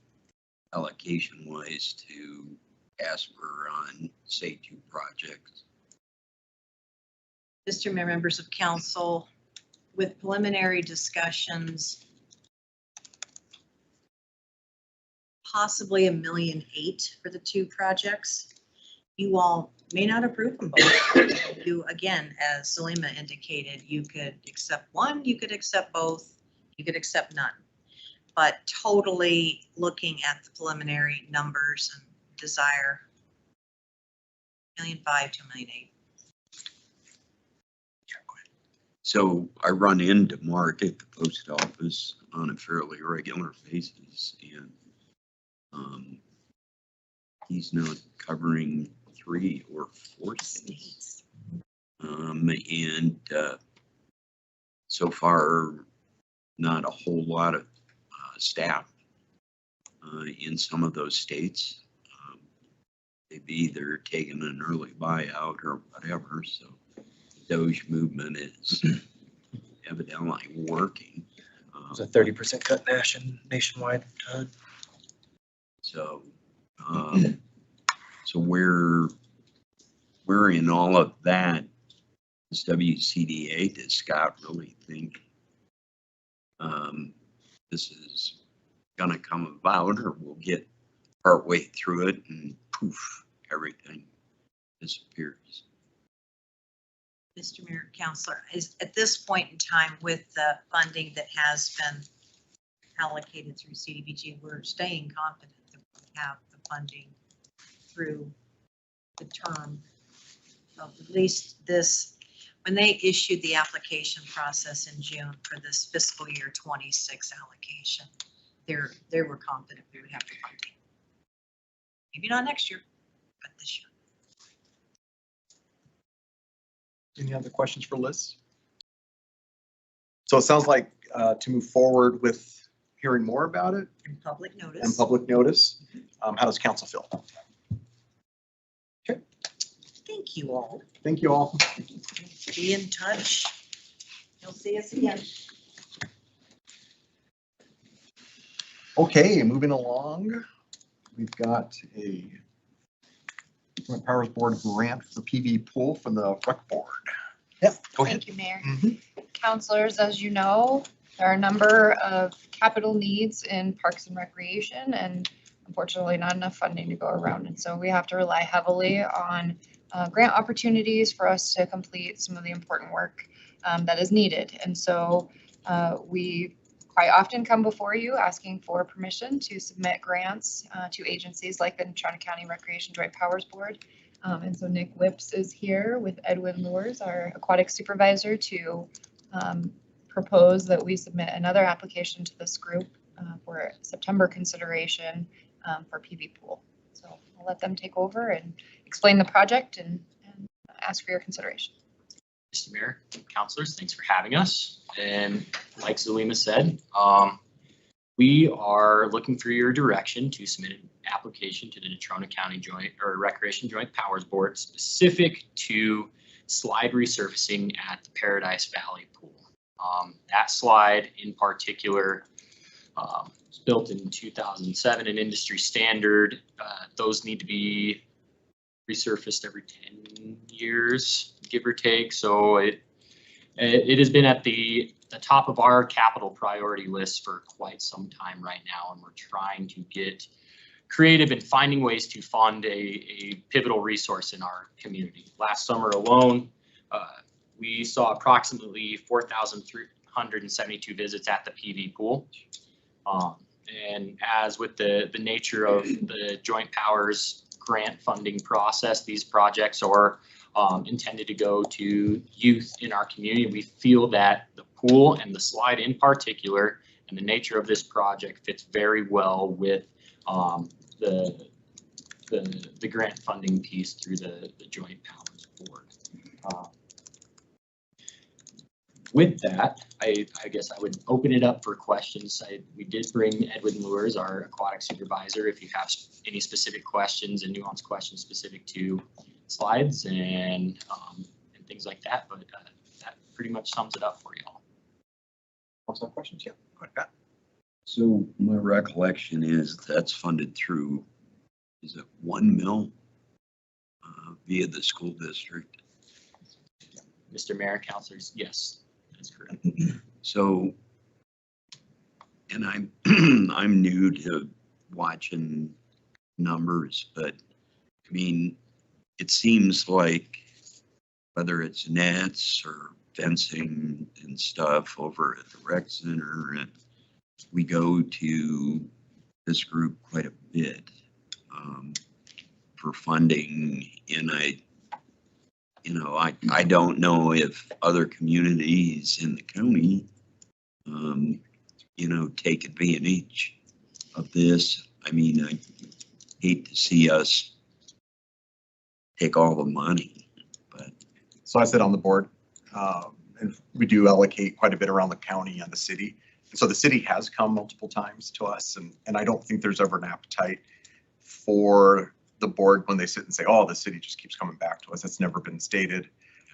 allocation wise to Casper on, say, 2 projects? Mr. Mayor, members of council, with preliminary discussions, possibly $1.8 million for the 2 projects. You all may not approve them both. You, again, as Salima indicated, you could accept one, you could accept both, you could accept none. But totally looking at the preliminary numbers and desire, $1.5 million to $1.8 million. So I run into Mark at the post office on a fairly regular basis, and he's not covering 3 or 4 states. And so far, not a whole lot of staff in some of those states. They've either taken an early buyout or whatever, so Doge movement is evidently working. it was a 30% cut nationwide. So, so we're in all of that. As WCDA, does Scott really think this is gonna come about, or we'll get partway through it and poof, everything disappears? Mr. Mayor, Councilor, is at this point in time with the funding that has been allocated through CDBG, we're staying confident that we have the funding through the term of at least this. When they issued the application process in June for this fiscal year 26 allocation, they were confident we would have the funding. Maybe not next year, but this year. Any other questions for Liz? So it sounds like to move forward with hearing more about it In public notice. and public notice. How does council feel? Thank you all. Thank you all. Be in touch. You'll see us again. Okay, moving along. We've got a Joint Powers Board grant for PV pool from the rec board. Yeah, go ahead. Thank you, Mayor. Mhm. Councilors, as you know, there are a number of capital needs in Parks and Recreation, and unfortunately not enough funding to go around. And so we have to rely heavily on grant opportunities for us to complete some of the important work that is needed. And so we quite often come before you asking for permission to submit grants to agencies like the Toronto County Recreation Joint Powers Board. And so Nick Whips is here with Edwin Lures, our aquatic supervisor, to propose that we submit another application to this group for September consideration for PV pool. So I'll let them take over and explain the project and ask for your consideration. Mr. Mayor, councilors, thanks for having us. And like Zulima said, we are looking for your direction to submit an application to the Toronto County Joint or Recreation Joint Powers Board specific to slide resurfacing at the Paradise Valley Pool. That slide in particular was built in 2007, an industry standard. Those need to be resurfaced every 10 years, give or take. So it has been at the top of our capital priority list for quite some time right now, and we're trying to get creative in finding ways to fund a pivotal resource in our community. Last summer alone, we saw approximately 4,372 visits at the PV pool. And as with the nature of the Joint Powers grant funding process, these projects are intended to go to youth in our community. We feel that the pool and the slide in particular and the nature of this project fits very well with the grant funding piece through the Joint Powers Board. With that, I guess I would open it up for questions. We did bring Edwin Lures, our aquatic supervisor, if you have any specific questions and nuanced questions specific to slides and things like that, but that pretty much sums it up for y'all. Also questions? Yeah. Go ahead, Pat. So my recollection is that's funded through, is it 1 mil via the school district? Mr. Mayor, councilors, yes, that's correct. So, and I'm I'm new to watching numbers, but I mean, it seems like whether it's nets or fencing and stuff over at the rec center, and we go to this group quite a bit for funding, and I don't know if other communities in the county, take advantage of this. I mean, I hate to see us take all the money, but. So I sit on the board, and we do allocate quite a bit around the county and the city. So the city has come multiple times to us, and I don't think there's ever an appetite for the board when they sit and say, oh, the city just keeps coming back to us. That's never been stated.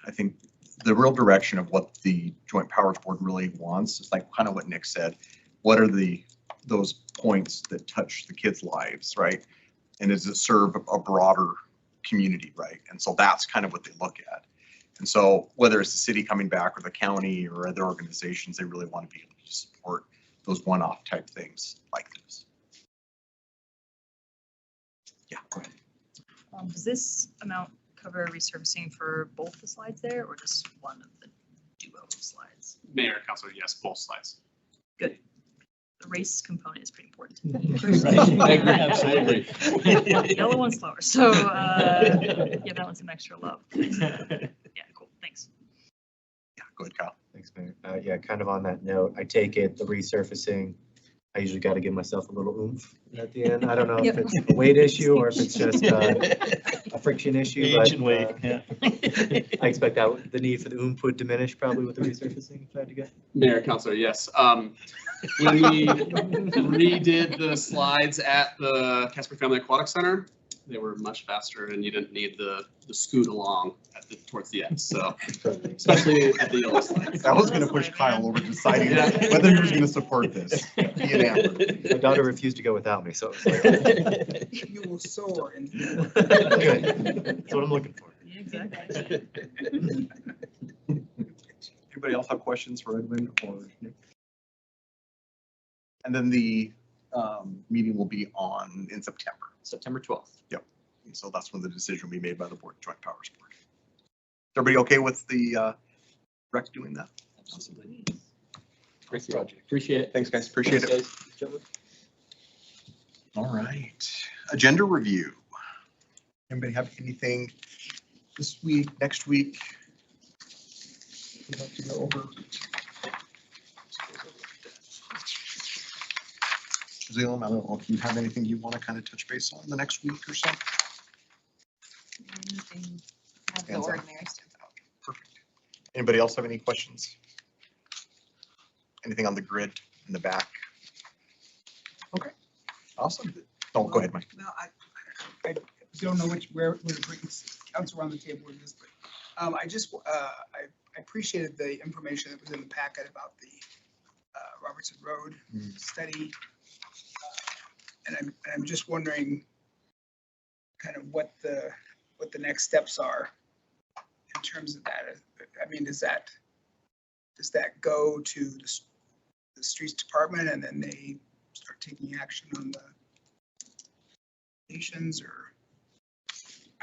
I think the real direction of what the Joint Powers Board really wants is like kind of what Nick said. What are those points that touch the kids' lives, right? And does it serve a broader community, right? And so that's kind of what they look at. And so whether it's the city coming back or the county or other organizations, they really want to be able to support those one-off type things like this. Yeah, go ahead. Does this amount cover resurfacing for both the slides there or just one of the duo slides? Mayor, Councilor, yes, both slides. Good. The race component is pretty important. Absolutely. Yellow one's slower, so yeah, that one's some extra love. Yeah, cool, thanks. Yeah, go ahead, Kyle. Thanks, Mayor. Yeah, kind of on that note, I take it the resurfacing, I usually got to give myself a little oomph at the end. I don't know if it's a weight issue or if it's just a friction issue. Age but, and weight, yeah. I expect that the need for the oomph would diminish probably with the resurfacing if I had to go. Mayor, Councilor, yes. When we redid the slides at the Casper Family Aquatic Center, they were much faster and you didn't need the scoot along towards the end. So especially at the yellow slides. I was going to push Kyle over deciding whether he was going to support this. He and Amber. My daughter refused to go without me, so it was like, You will soar in. good. That's what I'm looking for. Yeah, exactly. Anybody else have questions for Edwin or Nick? And then the meeting will be in September. September 12th. Yep. And so that's when the decision will be made by the board, Joint Powers Board. Is everybody okay with the rec doing that? Absolutely. Great project. Appreciate it. Thanks, guys. Appreciate it. All right. Agenda review. Anybody have anything this week, next week? We'd like to go over. Zealand, I don't know if you have anything you want to kind of touch base on the next week or so? Anything out of the Hands up. ordinary stands out. Perfect. Anybody else have any questions? Anything on the grid in the back? Okay, awesome. Oh, go ahead, Mike. Well, I don't know where to bring council around the table with this, but I appreciated the information that was in the packet about the Robertson Road study. And I'm just wondering kind of what the next steps are in terms of that. I mean, does that go to the streets department and then they start taking action on the stations, or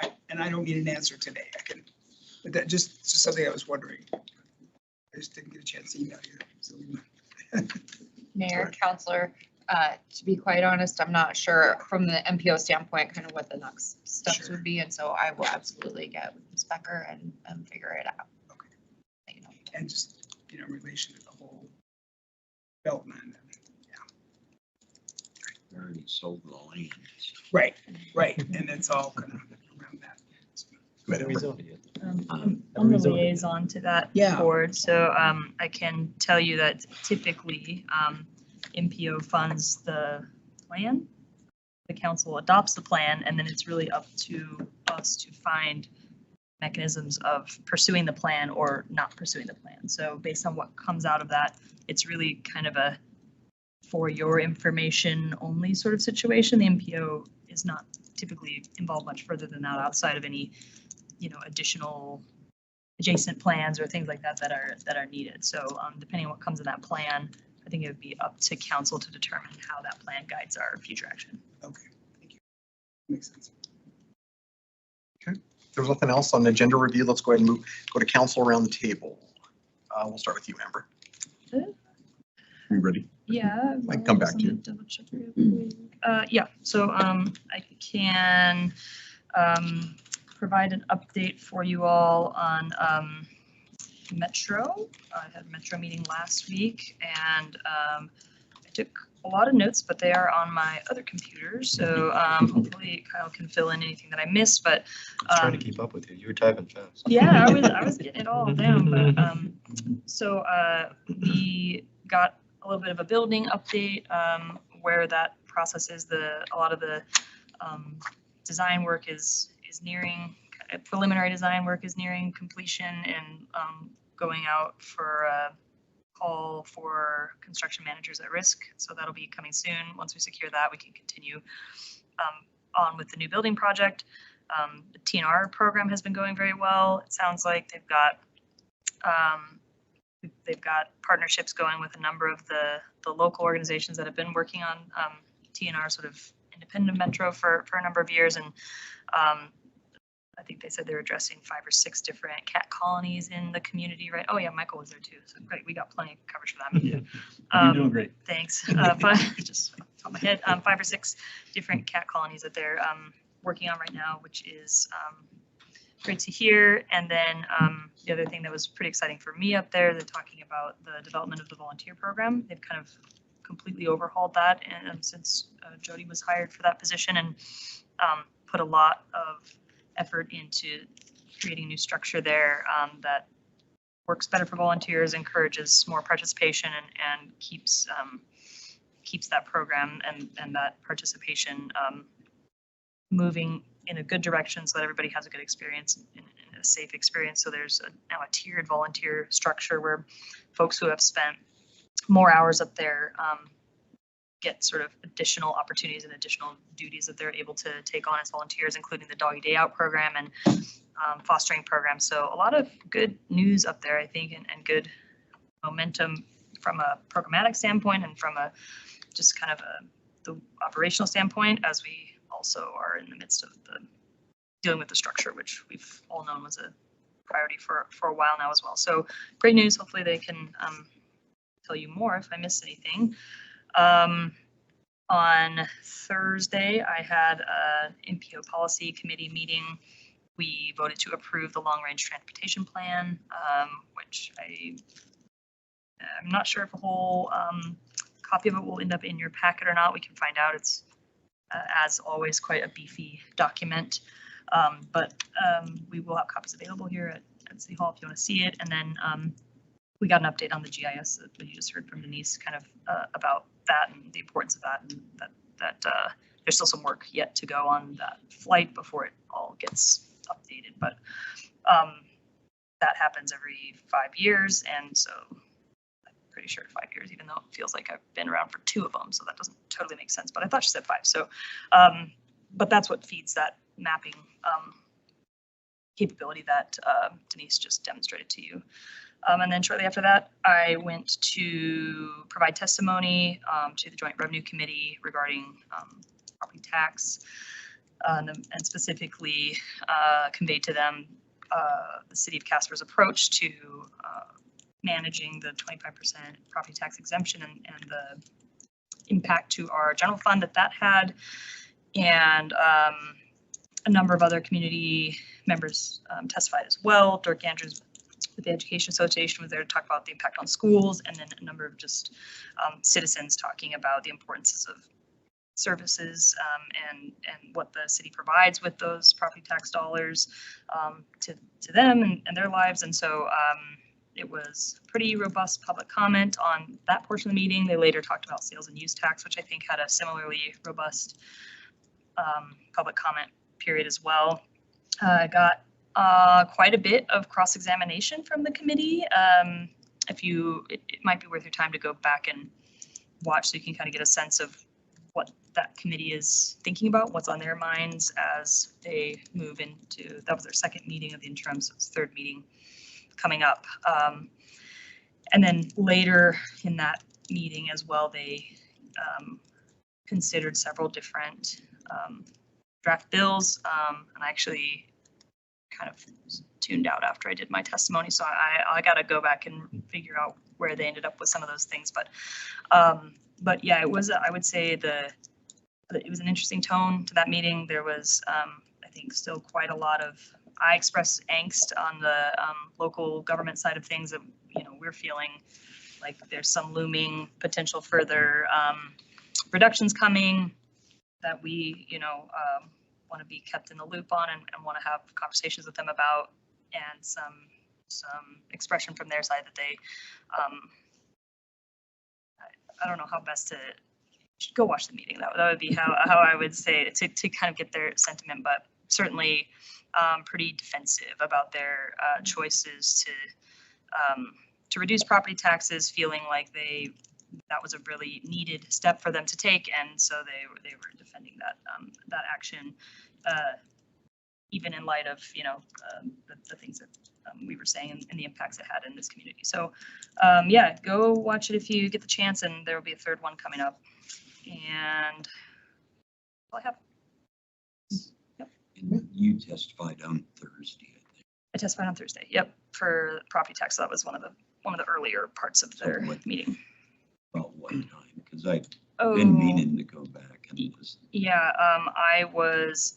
I don't need an answer today. But that just something I was wondering. I just didn't get a chance to email you. So. Mayor, Councilor, to be quite honest, I'm not sure from the MPO standpoint kind of what the next steps Sure. would be, and so I will absolutely get with Ms. Becker and figure it out. Okay. You know. And just, in relation to the whole development. We already sold the land. Right, and it's all kind of around that. Go ahead, Amber. I'm the liaison to that Yeah. board, so I can tell you that typically MPO funds the plan. The council adopts the plan, and then it's really up to us to find mechanisms of pursuing the plan or not pursuing the plan. So based on what comes out of that, it's really kind of a for your information only sort of situation. The MPO is not typically involved much further than that outside of any, additional adjacent plans or things like that that are needed. So depending on what comes in that plan, I think it would be up to council to determine how that plan guides our future action. Okay, thank you. Makes sense. If there's nothing else on the agenda review, let's go ahead and go to council around the table. We'll start with you, Amber. Are you ready? Yeah. I can come back to you. Double check real quick. Yeah, so I can provide an update for you all on Metro. I had a Metro meeting last week, and I took a lot of notes, but they are on my other computer, so hopefully Kyle can fill in anything that I missed, but I was trying to keep up with you. You were typing fast. yeah, I was getting it all down, but so we got a little bit of a building update where that process is. A lot of the design work is nearing, preliminary design work is nearing completion, and going out for a call for construction managers at risk. So that'll be coming soon. Once we secure that, we can continue on with the new building project. The TNR program has been going very well. It sounds like they've got partnerships going with a number of the local organizations that have been working on TNR, sort of independent of Metro for a number of years. And I think they said they're addressing 5 or 6 different cat colonies in the community, right? Oh yeah, Michael was there too. So great, we got plenty of coverage for that. You're doing great. Thanks. But just off the top of my head, 5 or 6 different cat colonies that they're working on right now, which is great to hear. And then the other thing that was pretty exciting for me up there, they're talking about the development of the volunteer program. They've kind of completely overhauled that, and since Jody was hired for that position, and put a lot of effort into creating new structure there that works better for volunteers, encourages more participation, and keeps that program and that participation moving in a good direction so that everybody has a good experience and a safe experience. So there's now a tiered volunteer structure where folks who have spent more hours up there get sort of additional opportunities and additional duties that they're able to take on as volunteers, including the Doggy Day Out program and fostering program. So a lot of good news up there, I think, and good momentum from a programmatic standpoint and from a just kind of the operational standpoint, as we also are in the midst of dealing with the structure, which we've all known was a priority for a while now as well. So great news. Hopefully they can tell you more if I miss anything. On Thursday, I had an MPO policy committee meeting. We voted to approve the long-range transportation plan, which I'm not sure if a whole copy of it will end up in your packet or not. We can find out. It's, as always, quite a beefy document, but we will have copies available here at City Hall if you want to see it. And then we got an update on the GIS that you just heard from Denise, kind of about that and the importance of that, and that there's still some work yet to go on that flight before it all gets updated. But that happens every 5 years, and so I'm pretty sure 5 years, even though it feels like I've been around for 2 of them, so that doesn't totally make sense. But I thought she said 5. So, but that's what feeds that mapping capability that Denise just demonstrated to you. And then shortly after that, I went to provide testimony to the Joint Revenue Committee regarding property tax, and specifically conveyed to them the City of Casper's approach to managing the 25% property tax exemption and the impact to our general fund that had. And a number of other community members testified as well. Dirk Andrews with the Education Association was there to talk about the impact on schools, and then a number of just citizens talking about the importance of services and what the city provides with those property tax dollars to them and their lives. And so it was pretty robust public comment on that portion of the meeting. They later talked about sales and use tax, which I think had a similarly robust public comment period as well. Got quite a bit of cross-examination from the committee. It might be worth your time to go back and watch so you can kind of get a sense of what that committee is thinking about, what's on their minds as they move into, that was their second meeting of the interim, so it's third meeting coming up. And then later in that meeting as well, they considered several different draft bills. And I actually kind of tuned out after I did my testimony, so I got to go back and figure out where they ended up with some of those things. But yeah, it was, I would say it was an interesting tone to that meeting. There was, I think, still quite a lot of, I expressed angst on the local government side of things that, we're feeling like there's some looming potential further reductions coming that we, want to be kept in the loop on and want to have conversations with them about, and some expression from their side that they, I don't know how best to, go watch the meeting. That would be how I would say it, to kind of get their sentiment, but certainly pretty defensive about their choices to reduce property taxes, feeling like that was a really needed step for them to take, and so they were defending that action, even in light of the things that we were saying and the impacts it had in this community. So yeah, go watch it if you get the chance, and there will be a third one coming up. And all I have. Yep. And you testified on Thursday, I think. I testified on Thursday. Yep, for property tax. So that was one of the earlier parts of their meeting. About what time? Because I've been meaning to go back and listen. Yeah, I was,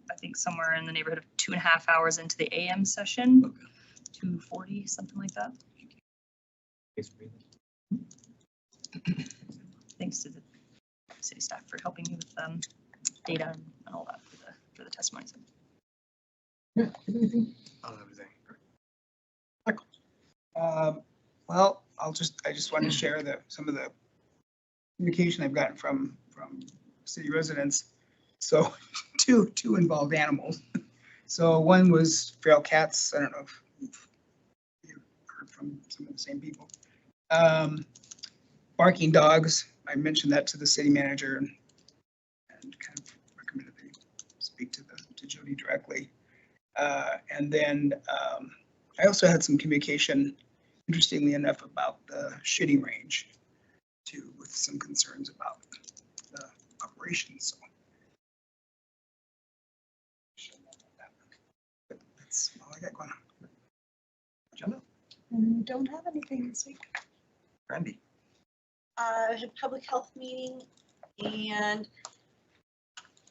I think, somewhere in the neighborhood of 2.5 hours into the AM session. Okay. 2:40, something like that. Thanks to the city staff for helping me with data and all that for the testimony. Yeah, everything. Michael. Well, I just want to share some of the communication I've gotten from city residents. So two involved animals. So one was feral cats. I don't know if you've heard from some of the same people. Barking dogs. I mentioned that to the city manager and kind of recommended they speak to Jody directly. And then I also had some communication, interestingly enough, about the shooting range too, with some concerns about the operations. So that's all I got going on. Agenda. Don't have anything this week. Randy. I had a public health meeting and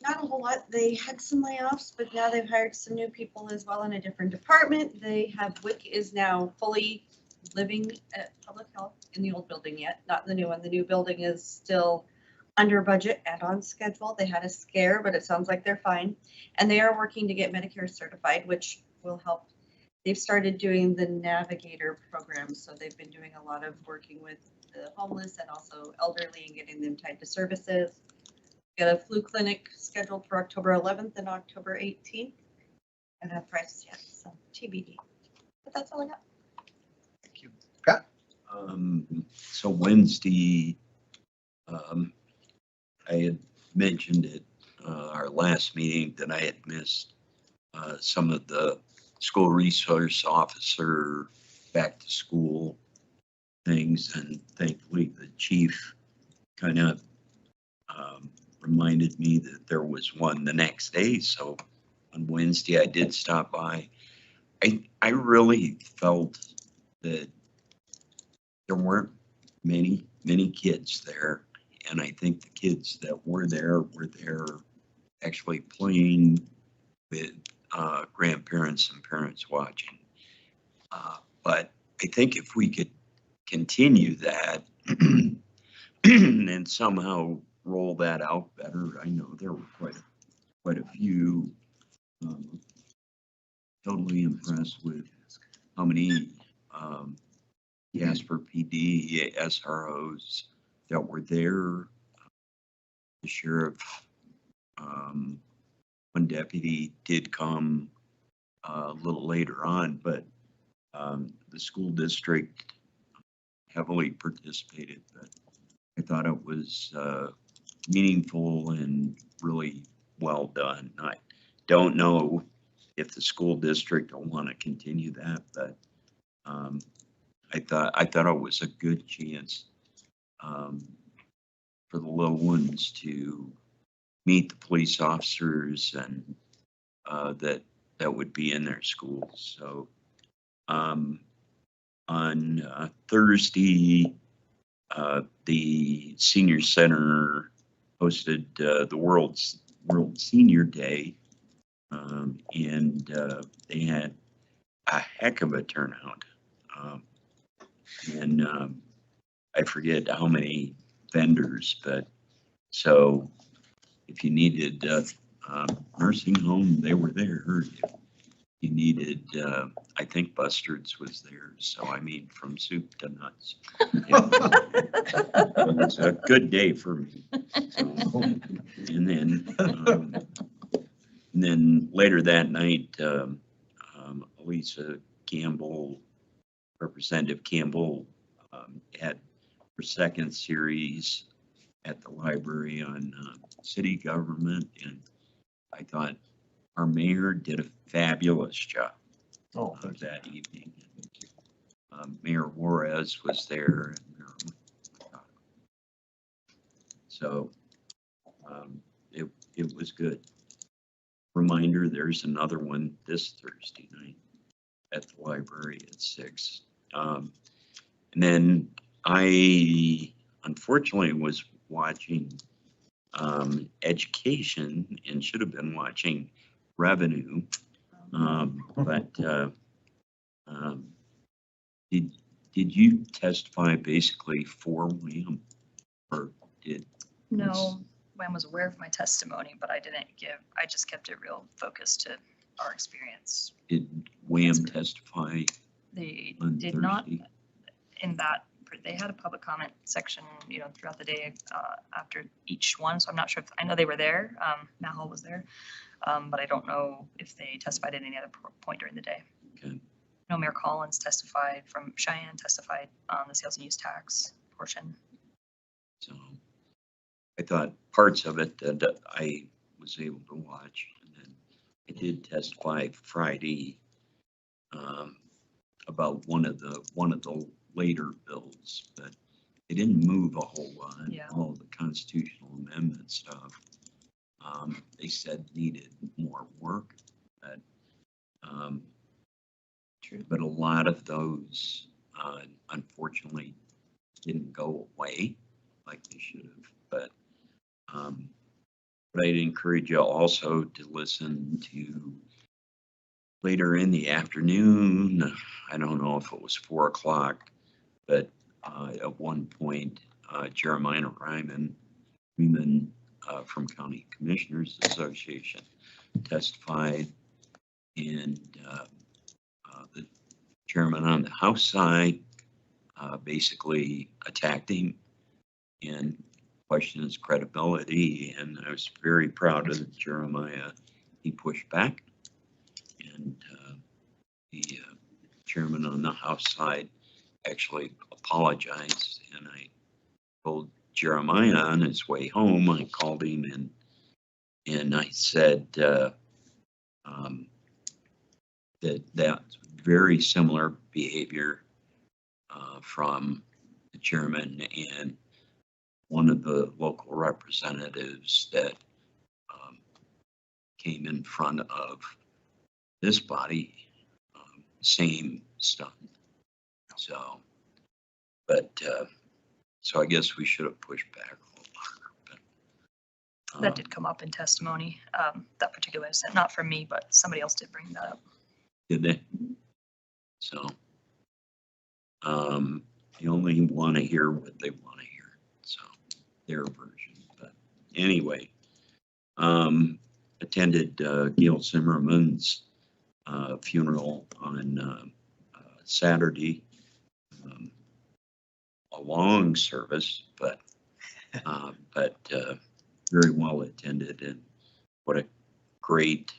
not a whole lot. They had some layoffs, but now they've hired some new people as well in a different department. They have, WIC is now fully living at public health in the old building yet, not the new one. The new building is still under budget and on schedule. They had a scare, but it sounds like they're fine. And they are working to get Medicare certified, which will help. They've started doing the Navigator program, so they've been doing a lot of working with the homeless and also elderly and getting them tied to services. Got a flu clinic scheduled for October 11th and October 18th. I don't have prices yet, so TBD. But that's all I got. Thank you. Pat? So Wednesday, I had mentioned at our last meeting that I had missed some of the school resource officer back to school things, and thankfully the chief kind of reminded me that there was one the next day. So on Wednesday I did stop by. I really felt that there weren't many kids there, and I think the kids that were there actually playing with grandparents and parents watching. But I think if we could continue that and somehow roll that out better, I know there were quite a few. Totally impressed with how many Casper PD SROs that were there. The sheriff, one deputy did come a little later on, but the school district heavily participated. But I thought it was meaningful and really well done. I don't know if the school district will want to continue that, but I thought it was a good chance for the little ones to meet the police officers and that would be in their schools. So on Thursday, the senior center hosted the World Senior Day, and they had a heck of a turnout. And I forget how many vendors, but so if you needed nursing home, they were there. If you needed, I think Bustard's was there. So I mean, from soup to nuts. It was a good day for me. So, and then later that night, Elisa Campbell, Representative Campbell, had her second series at the library on city government, and I thought our mayor did a fabulous job that evening. Mayor Juarez was there, and so it was good. Reminder, there's another one this Thursday night at the library at 6. And then I unfortunately was watching education and should have been watching revenue. But did you testify basically for WHAM, or did? No, Wham was aware of my testimony, but I just kept it real focused to our experience. Did WHAM testify They on did not Thursday? in that, they had a public comment section, throughout the day after each one. So I'm not sure I know they were there. Mahal was there, but I don't know if they testified at any other point during the day. Okay. No, Mayor Collins testified from Cheyenne, testified on the sales and use tax portion. So I thought parts of it that I was able to watch, and then I did testify Friday about one of the later bills, but they didn't move a whole lot. Yeah. All the constitutional amendment stuff, they said needed more work, but True. but a lot of those unfortunately didn't go away like they should have. But I'd encourage you also to listen to later in the afternoon. I don't know if it was 4 o'clock, but at one point, Jeremiah Ryman from County Commissioners Association testified, and the chairman on the House side basically attacked him and questioned his credibility. And I was very proud of Jeremiah. He pushed back, and the chairman on the House side actually apologized. And I told Jeremiah on his way home, I called him and I said that's very similar behavior from the chairman and one of the local representatives that came in front of this body, same stuff. So, but so I guess we should have pushed back a little harder. That did come up in testimony, that particular incident, not from me, but somebody else did bring that up. Did they? So, you only want to hear what they want to hear, so their version. But anyway, attended Gail Zimmerman's funeral on Saturday. A long service, but very well attended, and what a great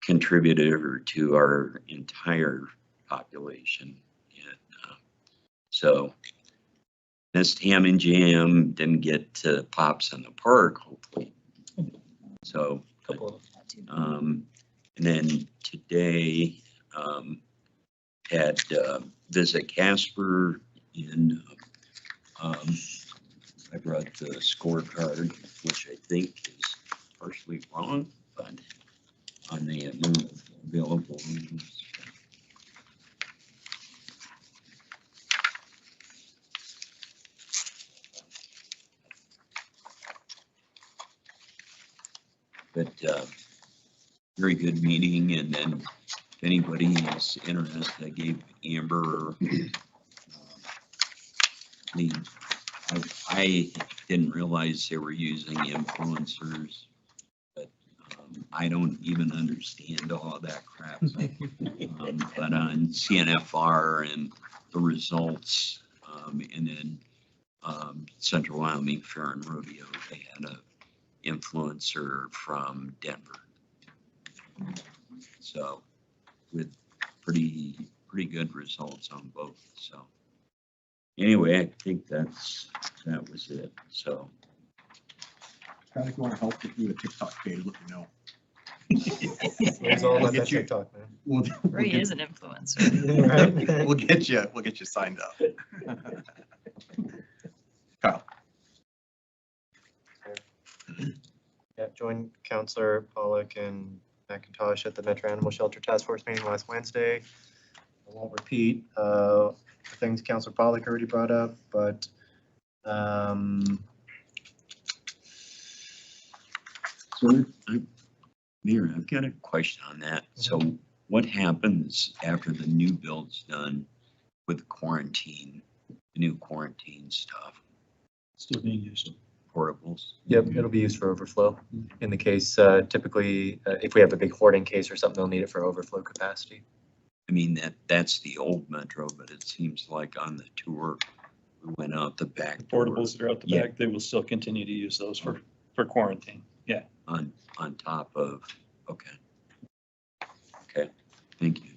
contributor to our entire population. And so missed Ham and Jam, didn't get to Pops in the Park, hopefully. So, but, and then today had visit Casper, and I brought the scorecard, which I think is partially wrong, but on the available meetings. But very good meeting, and then if anybody is interested, I gave Amber I didn't realize they were using influencers, but I don't even understand all that crap. But on CNFR and the results, and then Central Wyoming Fair and Rodeo, they had a influencer from Denver. So with pretty good results on both. So anyway, I think that was it. So Scott, if you want to help with the TikTok page, let me know. It's all about that TikTok, man. We'll Ray get- is an influencer. Right. We'll get you signed up. Kyle. Yeah, joined Counselor Pollock and McIntosh at the Metro Animal Shelter Task Force meeting last Wednesday. I won't repeat things Counselor Pollock already brought up, but So, Mayor, I've got a question on that. So what happens after the new build's done with quarantine, the new quarantine stuff, Still being used. portables? yep, it'll be used for overflow. In the case, typically, if we have a big hoarding case or something, they'll need it for overflow capacity. I mean, that's the old Metro, but it seems like on the tour, we went out the back door Portables that are out the Yeah. back, they will still continue to use those for quarantine. Yeah. on top of, okay. Okay, thank you.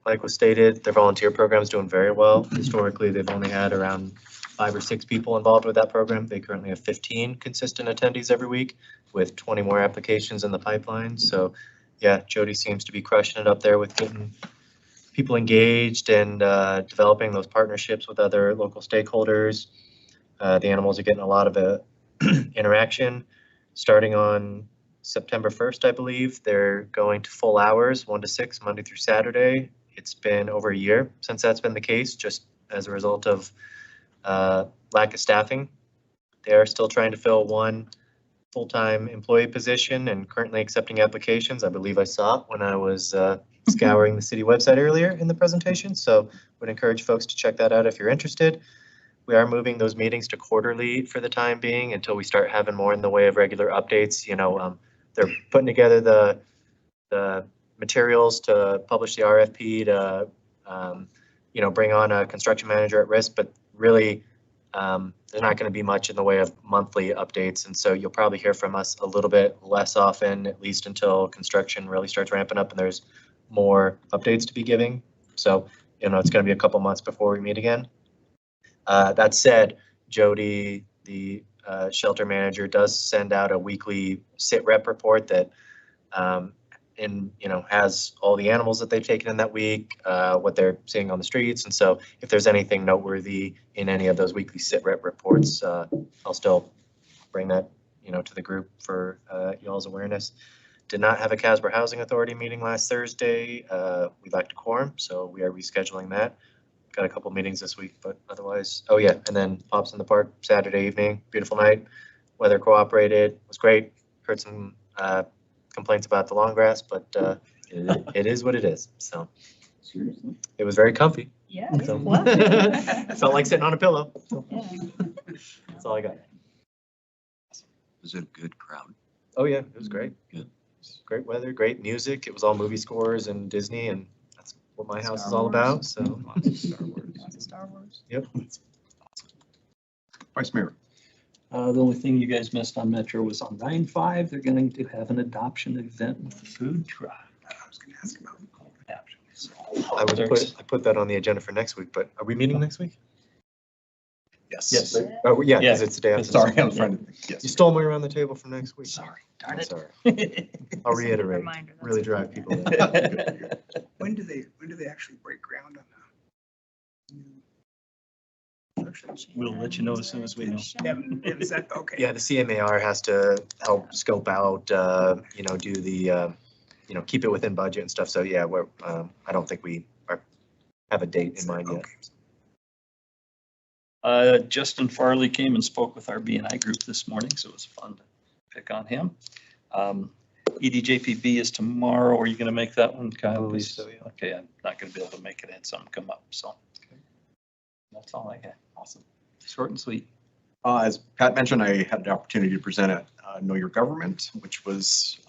Like was stated, their volunteer program is doing very well. Historically, they've only had around 5 or 6 people involved with that program. They currently have 15 consistent attendees every week with 20 more applications in the pipeline. So yeah, Jody seems to be crushing it up there with getting people engaged and developing those partnerships with other local stakeholders. The animals are getting a lot of interaction. Starting on September 1st, I believe, they're going to full hours, 1 to 6, Monday through Saturday. It's been over a year since that's been the case, just as a result of lack of staffing. They are still trying to fill one full-time employee position and currently accepting applications. I believe I saw it when I was scouring the city website earlier in the presentation. So would encourage folks to check that out if you're interested. We are moving those meetings to quarterly for the time being until we start having more in the way of regular updates. You know, they're putting together the materials to publish the RFP to, you know, bring on a construction manager at risk, but really there's not going to be much in the way of monthly updates. And so you'll probably hear from us a little bit less often, at least until construction really starts ramping up and there's more updates to be giving. So, you know, it's going to be a couple months before we meet again. That said, Jody, the shelter manager, does send out a weekly sit rep report that has all the animals that they've taken in that week, what they're seeing on the streets. And so if there's anything noteworthy in any of those weekly sit rep reports, I'll still bring that, you know, to the group for y'all's awareness. Did not have a Casper Housing Authority meeting last Thursday. We lacked a quorum, so we are rescheduling that. got a couple meetings this week, but otherwise, oh yeah, and then Pops in the Park Saturday evening, beautiful night. Weather cooperated, was great. Heard some complaints about the long grass, but it is what it is. So it was very comfy. Yeah. So Love it felt like sitting on a pillow. So that's all I got. Was it a good crowd? Oh yeah, it was great. Good. Great weather, great music. It was all movie scores and Disney, and that's what my house is Star all Wars. about. So Lots of Star Wars. Lots of Star Wars. Vice Mayor. The only thing you guys missed on Metro was on 9/5, they're going to have an adoption event with the food truck. I was gonna ask about Adoption. So, I put that on the agenda for next week. But are we meeting next week? Yes. Yes. Oh yeah, because Yeah. it's the day after. Sorry, I was trying to think. You Yes. stole me around the table from next week. Sorry, I'm darn it. sorry. I'll reiterate. Reminder, that's Really okay. drive people. in. When do they actually break ground on the new construction? We'll let you know as soon as we know. Is that, okay. Yeah, the CMAR has to help scope out, do the, keep it within budget and stuff. So yeah, I don't think we have a date in mind yet. Justin Farley came and spoke with our BNI group this morning, so it was fun to pick on him. EDJPB is tomorrow. Are you going to make that one, Kyle? I believe so, yeah. Okay, I'm not going to be able to make it in, so I'm come up, so. That's all I got. Awesome. Short and sweet. As Pat mentioned, I had the opportunity to present at Know Your Government, which was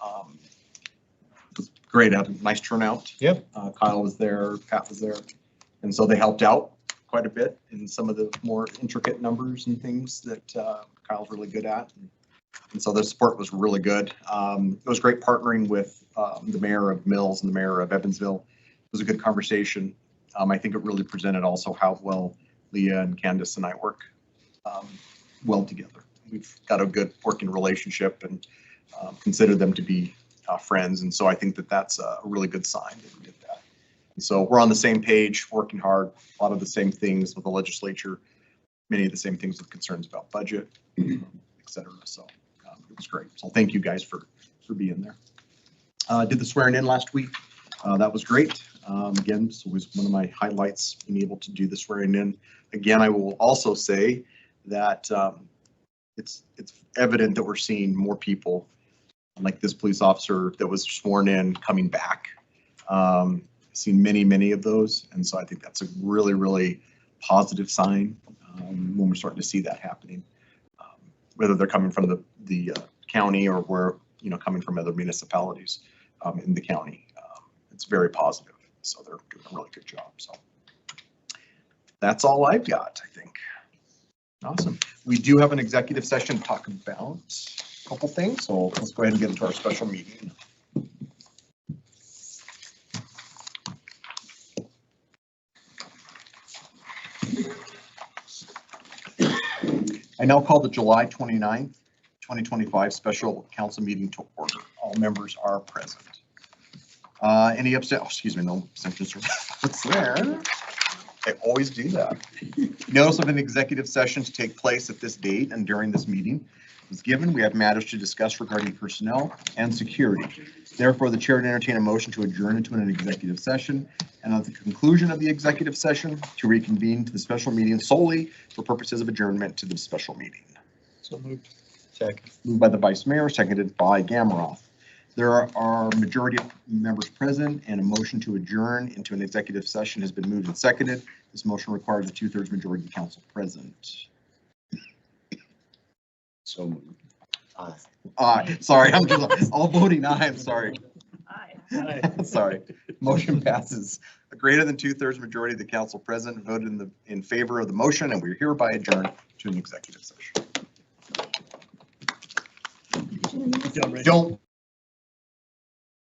great. Had a nice turnout. Yep. Kyle was there, Pat was there. And so they helped out quite a bit in some of the more intricate numbers and things that Kyle's really good at. And so the support was really good. It was great partnering with the mayor of Mills and the mayor of Evansville. It was a good conversation. I think it really presented also how well Leah and Candace and I work well together. We've got a good working relationship and consider them to be friends. And so I think that that's a really good sign that we did that. And so we're on the same page, working hard, a lot of the same things with the legislature, many of the same things with concerns about budget, et cetera. So it was great. So thank you guys for being there. Did the swearing in last week. That was great. Again, so it was one of my highlights, being able to do the swearing in. Again, I will also say that it's evident that we're seeing more people like this police officer that was sworn in coming back. Seen many of those. And so I think that's a really positive sign when we're starting to see that happening. Whether they're coming from the county or we're coming from other municipalities in the county. It's very positive. So they're doing a really good job. So that's all I've got, I think. Awesome. We do have an executive session to talk about a couple things. So let's go ahead and get into our special meeting. I now call the July 29th, 2025 special council meeting to order. All members are present. Any no abstentions or votes there. I always do that. Notice of an executive session to take place at this date and during this meeting was given. We have matters to discuss regarding personnel and security. Therefore, the chair would entertain a motion to adjourn into an executive session, and at the conclusion of the executive session to reconvene to the special meeting solely for purposes of adjournment to the special meeting. So moved. Second. Moved by the vice mayor, seconded by Gamroth. There are majority of members present, and a motion to adjourn into an executive session has been moved and seconded. This motion requires a 2/3 majority of council present. So moved. Aye. Sorry, I'm just all voting aye. I'm sorry. Aye. Sorry. Motion passes. A greater than 2/3 majority of the council present voted in favor of the motion, and we're hereby adjourned to an executive session. Don't